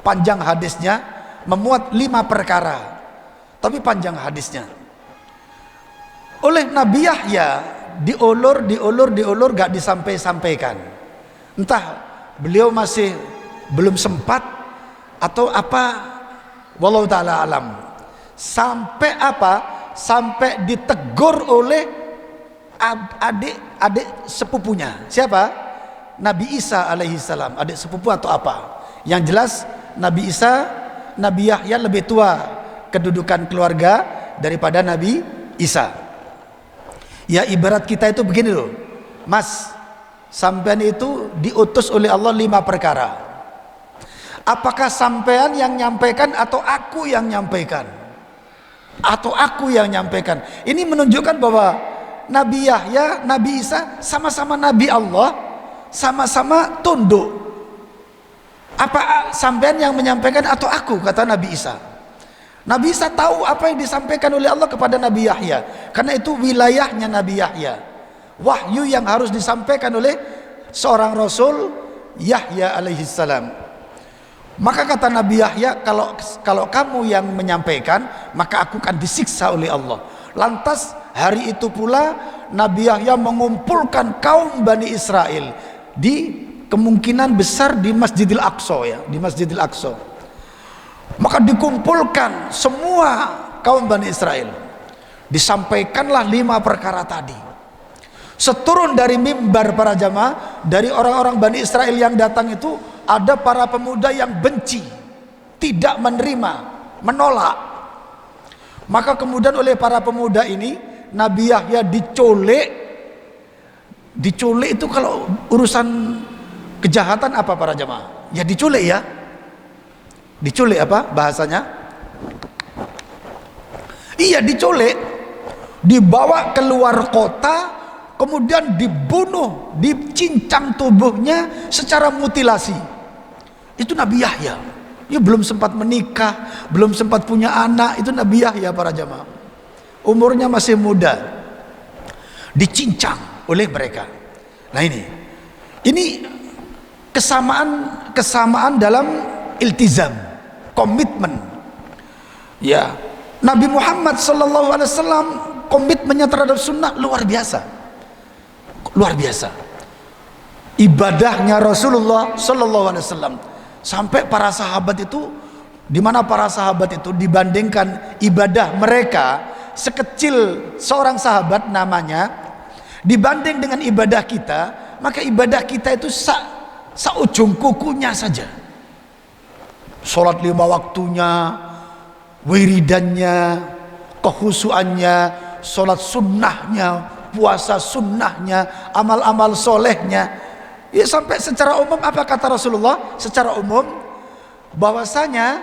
Speaker 1: Panjang hadisnya, memuat 5 perkara. Tapi panjang hadisnya. Oleh Nabi Yahya diulur gak disampaikan. Entah beliau masih belum sempat atau apa, wallahu ta'ala alam. Sampai apa? Sampai ditegur oleh adik sepupunya. Siapa? Nabi Isa alaihi salam, adik sepupu atau apa. Yang jelas Nabi Isa, Nabi Yahya lebih tua kedudukan keluarga daripada Nabi Isa. Ya, ibarat kita itu begini loh, Mas, sampean itu diutus oleh Allah 5 perkara. Apakah sampean yang nyampaikan atau aku yang nyampaikan? Atau aku yang nyampaikan? Ini menunjukkan bahwa Nabi Yahya, Nabi Isa sama-sama Nabi Allah, sama-sama tunduk. Apa sampean yang menyampaikan atau aku, kata Nabi Isa. Nabi Isa tahu apa yang disampaikan oleh Allah kepada Nabi Yahya, karena itu wilayahnya Nabi Yahya. Wahyu yang harus disampaikan oleh seorang Rasul, Yahya alaihi salam. Maka kata Nabi Yahya, kalau kamu yang menyampaikan, maka aku akan disiksa oleh Allah. Lantas hari itu pula Nabi Yahya mengumpulkan kaum Bani Israel di kemungkinan besar di Masjidil Aqsa, ya, di Masjidil Aqsa. Maka dikumpulkan semua kaum Bani Israel, disampaikanlah 5 perkara tadi. Seturun dari mimbar para jamaah, dari orang-orang Bani Israel yang datang itu ada para pemuda yang benci, tidak menerima, menolak. Maka kemudian oleh para pemuda ini Nabi Yahya diculik. Diculik itu kalau urusan kejahatan apa para jamaah? Ya diculik ya. Diculik apa bahasanya? Iya, diculik, dibawa keluar kota, kemudian dibunuh, dicincang tubuhnya secara mutilasi. Itu Nabi Yahya. Ya, belum sempat menikah, belum sempat punya anak, itu Nabi Yahya para jamaah. Umurnya masih muda, dicincang oleh mereka. Nah, ini kesamaan dalam iltizam, komitmen. Ya, Nabi Muhammad sallallahu alaihi wasallam komitmennya terhadap sunnah luar biasa. Luar biasa. Ibadahnya Rasulullah sallallahu alaihi wasallam sampai para sahabat itu, di mana para sahabat itu dibandingkan ibadah mereka sekecil seorang sahabat namanya dibanding dengan ibadah kita, maka ibadah kita itu seujung kukunya saja. Sholat 5 waktunya, wiridannya, kehusuannya, sholat sunnahnya, puasa sunnahnya, amal-amal solehnya, Ya sampai secara umum apa kata Rasulullah? Secara umum bahwasanya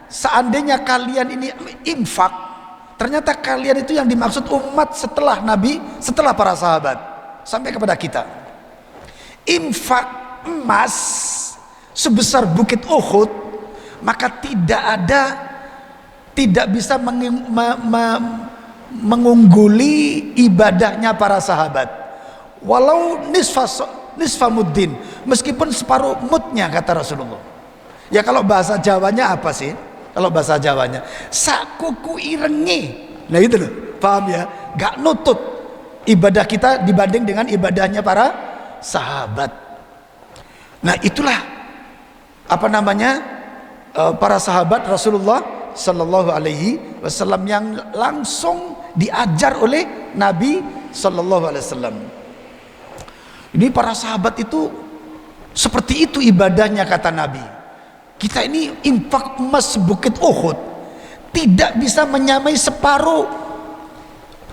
Speaker 1: seandainya kalian ini infak, ternyata kalian itu yang dimaksud umat setelah Nabi, setelah para sahabat sampai kepada kita. Infak emas sebesar bukit Uhud, maka tidak bisa mengungguli ibadahnya para sahabat. Walau nisfa muddin, meskipun separuh mudnya kata Rasulullah. Ya kalau bahasa Jawanya apa sih? Kalau bahasa Jawanya sakuku irengi. Nah itu loh, paham ya? Gak nutut ibadah kita dibanding dengan ibadahnya para sahabat. Nah itulah apa namanya para sahabat Rasulullah Sallallahu Alaihi Wasallam yang langsung diajar oleh Nabi Sallallahu Alaihi Wasallam. Ini para sahabat itu seperti itu ibadahnya kata Nabi. Kita ini infak emas bukit Uhud tidak bisa menyamai separuh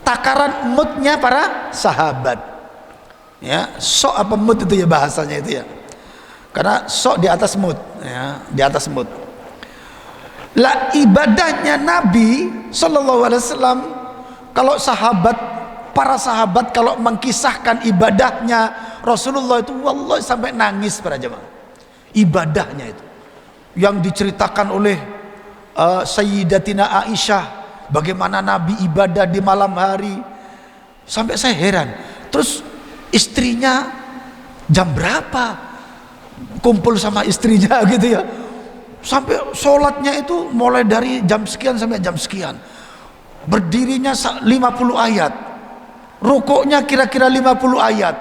Speaker 1: takaran mudnya para sahabat. Ya, sok apa mud itu ya bahasanya itu ya. Karena sok di atas mud, ya, di atas mud. Lah ibadahnya Nabi Sallallahu Alaihi Wasallam, kalau para sahabat kalau mengkisahkan ibadahnya Rasulullah itu wallahi sampai nangis para jemaah. Ibadahnya itu yang diceritakan oleh Sayyidatina Aisyah, bagaimana Nabi ibadah di malam hari, sampai saya heran. Terus istrinya jam berapa kumpul sama istrinya gitu ya, sampai sholatnya itu mulai dari jam sekian sampai jam sekian, berdirinya 50 ayat, rukuknya kira-kira 50 ayat,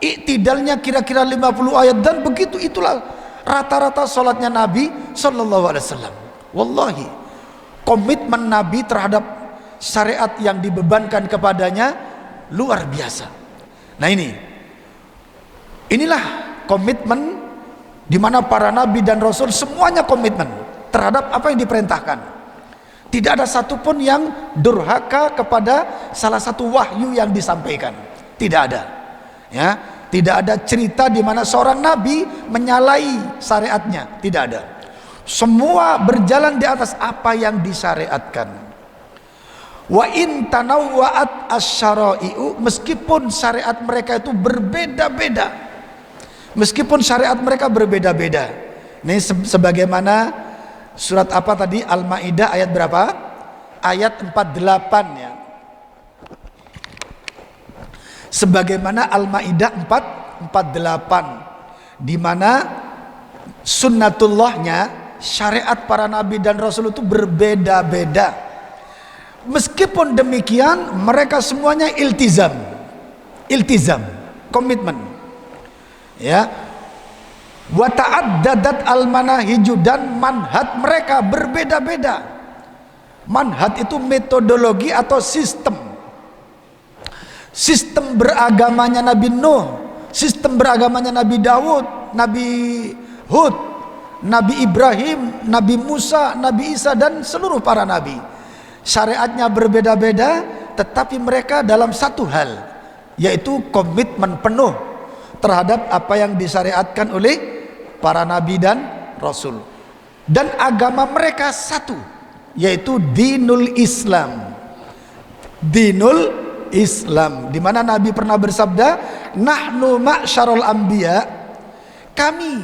Speaker 1: iktidalnya kira-kira 50 ayat, dan begitu itulah rata-rata sholatnya Nabi Sallallahu Alaihi Wasallam. Wallahi komitmen Nabi terhadap syariat yang dibebankan kepadanya luar biasa. Nah inilah komitmen di mana para nabi dan rasul semuanya komitmen terhadap apa yang diperintahkan. Tidak ada satupun yang durhaka kepada salah satu wahyu yang disampaikan. Tidak ada. Ya, tidak ada cerita di mana seorang nabi menyalahi syariatnya. Tidak ada. Semua berjalan di atas apa yang disyariatkan. Wa in tanawwa'at asy-syara'i'u, meskipun syariat mereka itu berbeda-beda. Meskipun syariat mereka berbeda-beda. Ini sebagaimana surat apa tadi? Al-Maidah ayat berapa? Ayat 48 ya. Sebagaimana Al-Maidah 48 di mana sunnatullahnya, syariat para nabi dan rasul itu berbeda-beda. Meskipun demikian mereka semuanya iltizam, komitmen. Ya, wa ta'addadat al-manahiju, dan manhaj mereka berbeda-beda. Manhaj itu metodologi atau sistem beragamanya Nabi Nuh, sistem beragamanya Nabi Daud, Nabi Hud, Nabi Ibrahim, Nabi Musa, Nabi Isa, dan seluruh para nabi. Syariatnya berbeda-beda, tetapi mereka dalam satu hal, yaitu komitmen penuh terhadap apa yang disyariatkan oleh para nabi dan rasul. Dan agama mereka satu, yaitu dinul Islam. Dinul Islam, di mana Nabi pernah bersabda, nahnu ma'syarul anbiya, kami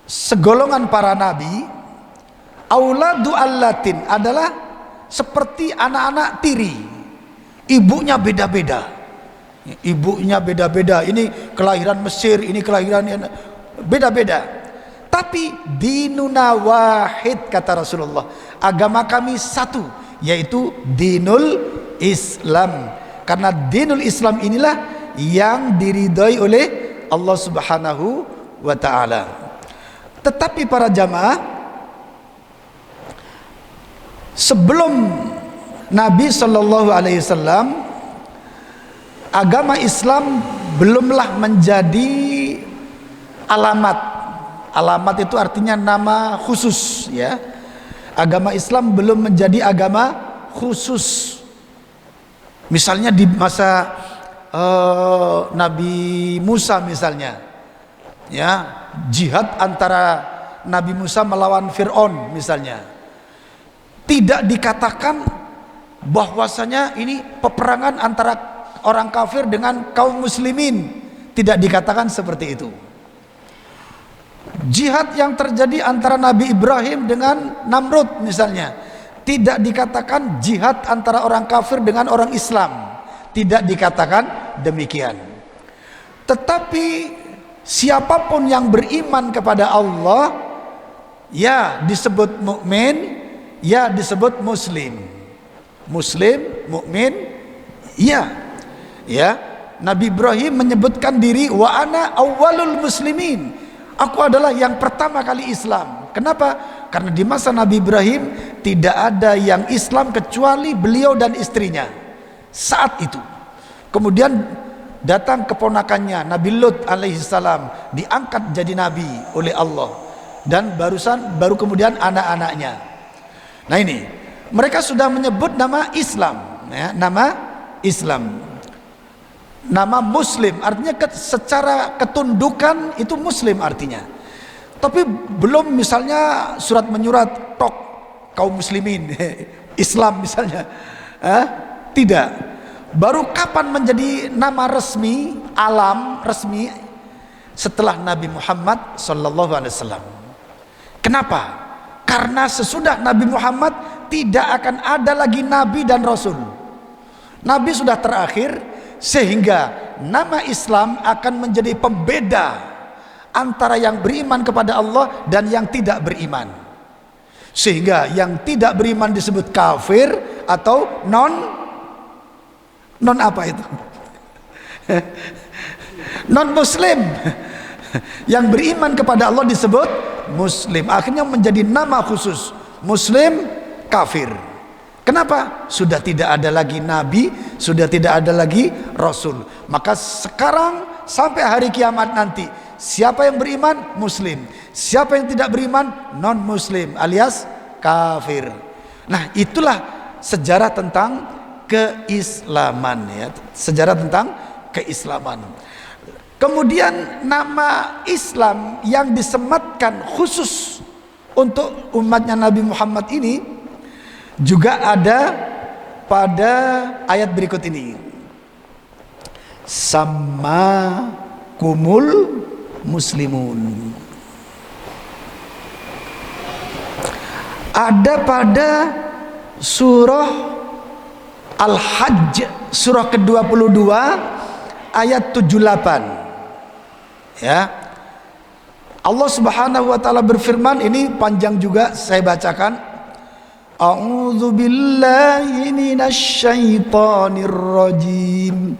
Speaker 1: segolongan para nabi, auladu allatin, adalah seperti anak-anak tiri, ibunya beda-beda. Ibunya beda-beda, ini kelahiran Mesir, ini kelahiran beda-beda, tapi dinuna wahid kata Rasulullah, agama kami satu, yaitu dinul Islam. Karena dinul Islam inilah yang diridhai oleh Allah Subhanahu wa ta'ala. Tetapi para jamaah, sebelum Nabi Sallallahu Alaihi Wasallam, agama Islam belumlah menjadi alamat. Alamat itu artinya nama khusus, ya. Agama Islam belum menjadi agama khusus. Misalnya di masa Nabi Musa misalnya, Ya, jihad antara Nabi Musa melawan Fir'aun misalnya, tidak dikatakan bahwasanya ini peperangan antara orang kafir dengan kaum muslimin, tidak dikatakan seperti itu. Jihad yang terjadi antara Nabi Ibrahim dengan Namrud misalnya, tidak dikatakan jihad antara orang kafir dengan orang Islam, tidak dikatakan demikian. Tetapi siapapun yang beriman kepada Allah, ya disebut mukmin, ya disebut muslim. Muslim, mukmin, ya. Ya, Nabi Ibrahim menyebutkan diri, wa ana awwalul muslimin. Aku adalah yang pertama kali Islam. Kenapa? Karena di masa Nabi Ibrahim tidak ada yang Islam kecuali beliau dan istrinya saat itu. Kemudian datang keponakannya Nabi Lut alaihissalam, diangkat jadi nabi oleh Allah, dan baru kemudian anak-anaknya. Nah ini mereka sudah menyebut nama Islam, ya, nama Islam, nama Muslim, artinya secara ketundukan itu Muslim artinya. Tapi belum misalnya surat menyurat tok kaum muslimin Islam misalnya, tidak. Baru kapan menjadi nama resmi, alam resmi? Setelah Nabi Muhammad sallallahu alaihi wasallam. Kenapa? Karena sesudah Nabi Muhammad tidak akan ada lagi nabi dan rasul. Nabi sudah terakhir, sehingga nama Islam akan menjadi pembeda antara yang beriman kepada Allah dan yang tidak beriman. Sehingga yang tidak beriman disebut kafir atau non apa itu? Non muslim. Yang beriman kepada Allah disebut muslim. Akhirnya menjadi nama khusus, muslim kafir. Kenapa? Sudah tidak ada lagi nabi, sudah tidak ada lagi rasul. Maka sekarang sampai hari kiamat nanti, siapa yang beriman? Muslim. Siapa yang tidak beriman? Non muslim alias kafir. Nah, itulah sejarah tentang keislaman, ya. Sejarah tentang keislaman. Kemudian nama Islam yang disematkan khusus untuk umatnya Nabi Muhammad ini juga ada pada ayat berikut ini. Sama kumul muslimun. Ada pada surah Al-Hajj, surah ke-22 ayat 78. Ya. Allah Subhanahu wa taala berfirman, ini panjang juga saya bacakan. A'udzu billahi minasy syaithanir rajim.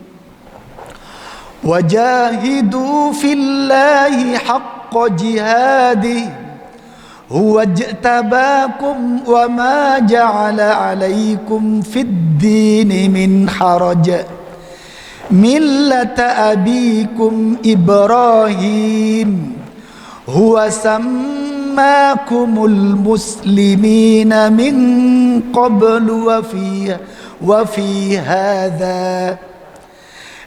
Speaker 1: Wajahidu fillahi haqqa jihadihi huwa jtabakum wa ma ja'ala 'alaikum fid dini min haraj millata abikum Ibrahim huwa sammakumul muslimina min qablu wa fi hadha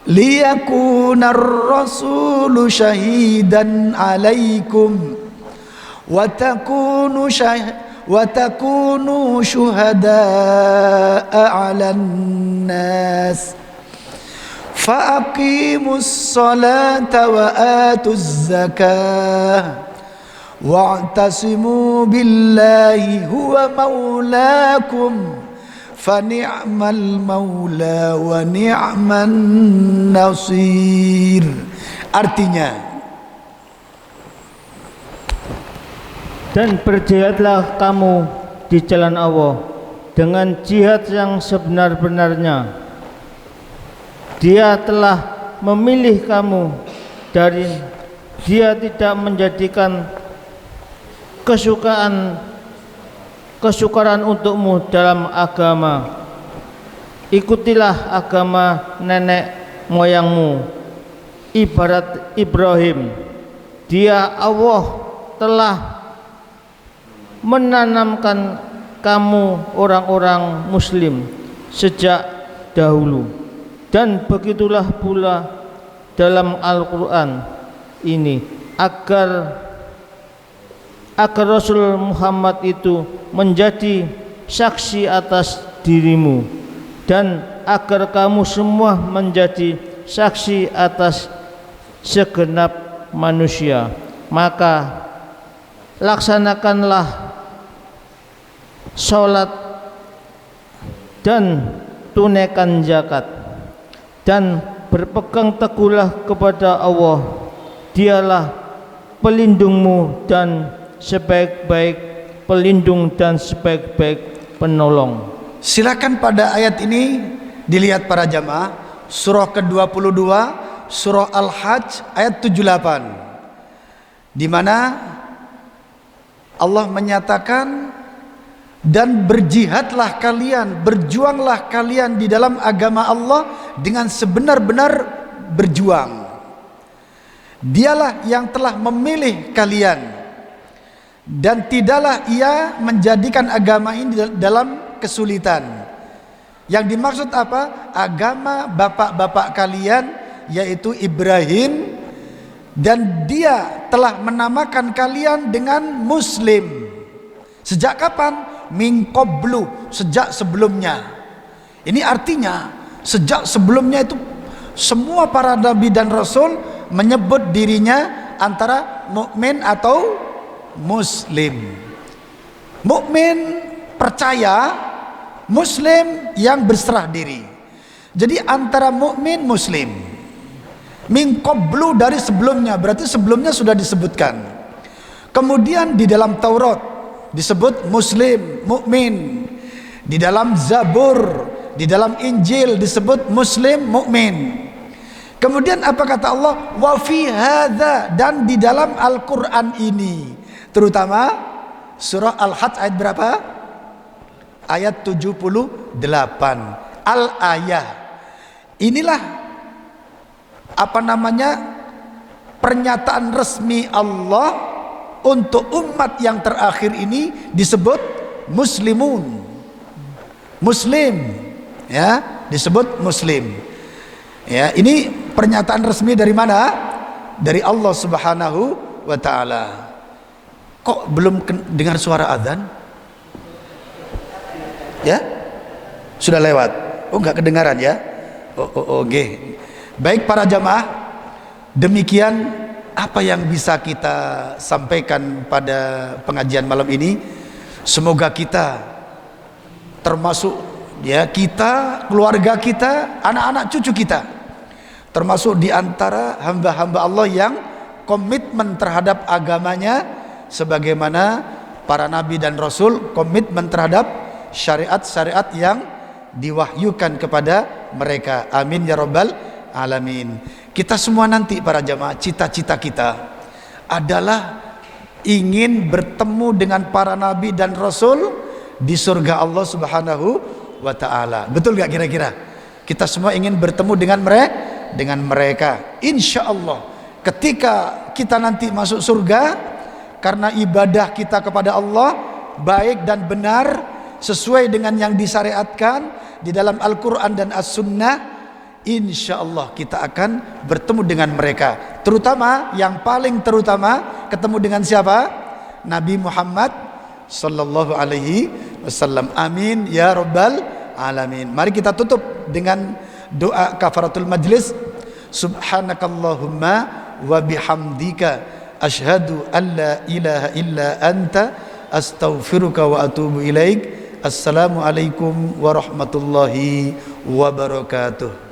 Speaker 1: liyakuna ar-rasulu shahidan 'alaikum wa takunu syuhada'a 'alan nas faaqimus salata wa atuz zakah wa'tasimu billahi huwa maulakum fani'mal maula wa ni'man nasir. Artinya,
Speaker 2: dan berjihadlah kamu di jalan Allah dengan jihad yang sebenar-benarnya. Dia telah memilih kamu dari Dia tidak menjadikan kesukaran untukmu dalam agama. Ikutilah agama nenek moyangmu, ibarat Ibrahim. Dia Allah telah menanamkan kamu orang-orang muslim sejak dahulu, dan begitulah pula dalam Al-Quran ini agar Rasul Muhammad itu menjadi saksi atas dirimu, dan agar kamu semua menjadi saksi atas segenap manusia. Maka laksanakanlah sholat dan tunaikan zakat, dan berpegang teguhlah kepada Allah. Dialah pelindungmu dan sebaik-baik pelindung dan sebaik-baik penolong.
Speaker 1: Silakan pada ayat ini dilihat para jamaah, surah ke-22, surah Al-Hajj ayat 78, di mana Allah menyatakan, dan berjihadlah kalian, berjuanglah kalian di dalam agama Allah dengan sebenar-benar berjuang. Dialah yang telah memilih kalian, dan tidaklah ia menjadikan agama ini dalam kesulitan. Yang dimaksud apa? Agama bapak-bapak kalian, yaitu Ibrahim, dan dia telah menamakan kalian dengan Muslim. Sejak kapan? Min qablu, sejak sebelumnya. Ini artinya sejak sebelumnya itu semua para nabi dan rasul menyebut dirinya antara mukmin atau muslim. Mukmin percaya, muslim yang berserah diri. Jadi antara mukmin muslim. Min qablu dari sebelumnya, berarti sebelumnya sudah disebutkan. Kemudian di dalam Taurat disebut muslim, mukmin. Di dalam Zabur, di dalam Injil disebut muslim, mukmin. Kemudian apa kata Allah? Wa fi hadza, dan di dalam Al-Qur'an ini, terutama surah Al-Hajj ayat berapa? Ayat 78. Al-ayah. Inilah apa namanya? Pernyataan resmi Allah untuk umat yang terakhir ini disebut muslimun, muslim, ya, disebut muslim. Ya, ini pernyataan resmi dari mana? Dari Allah Subhanahu wa taala. Kok belum dengar suara azan? Ya? Sudah lewat. Oh, enggak kedengaran ya? Oke. Baik para jamaah, demikian apa yang bisa kita sampaikan pada pengajian malam ini. Semoga kita termasuk, ya, kita, keluarga kita, anak-anak cucu kita, termasuk di antara hamba-hamba Allah yang komitmen terhadap agamanya sebagaimana para nabi dan rasul komitmen terhadap syariat-syariat yang diwahyukan kepada mereka. Amin ya rabbal alamin. Kita semua nanti para jamaah, cita-cita kita adalah ingin bertemu dengan para nabi dan rasul di surga Allah Subhanahu wa taala. Betul gak kira-kira? Kita semua ingin bertemu dengan mereka. Insya Allah ketika kita nanti masuk surga, karena ibadah kita kepada Allah baik dan benar sesuai dengan yang disyariatkan di dalam Al-Quran dan As-Sunnah, insya Allah kita akan bertemu dengan mereka. Terutama, yang paling terutama, ketemu dengan siapa? Nabi Muhammad sallallahu alaihi wasallam. Amin ya rabbal alamin. Mari kita tutup dengan doa kafaratul majlis. Subhanakallahumma wa bihamdika asyhadu an la ilaha illa anta astaghfiruka wa atubu ilaik. Assalamualaikum warahmatullahi wabarakatuh.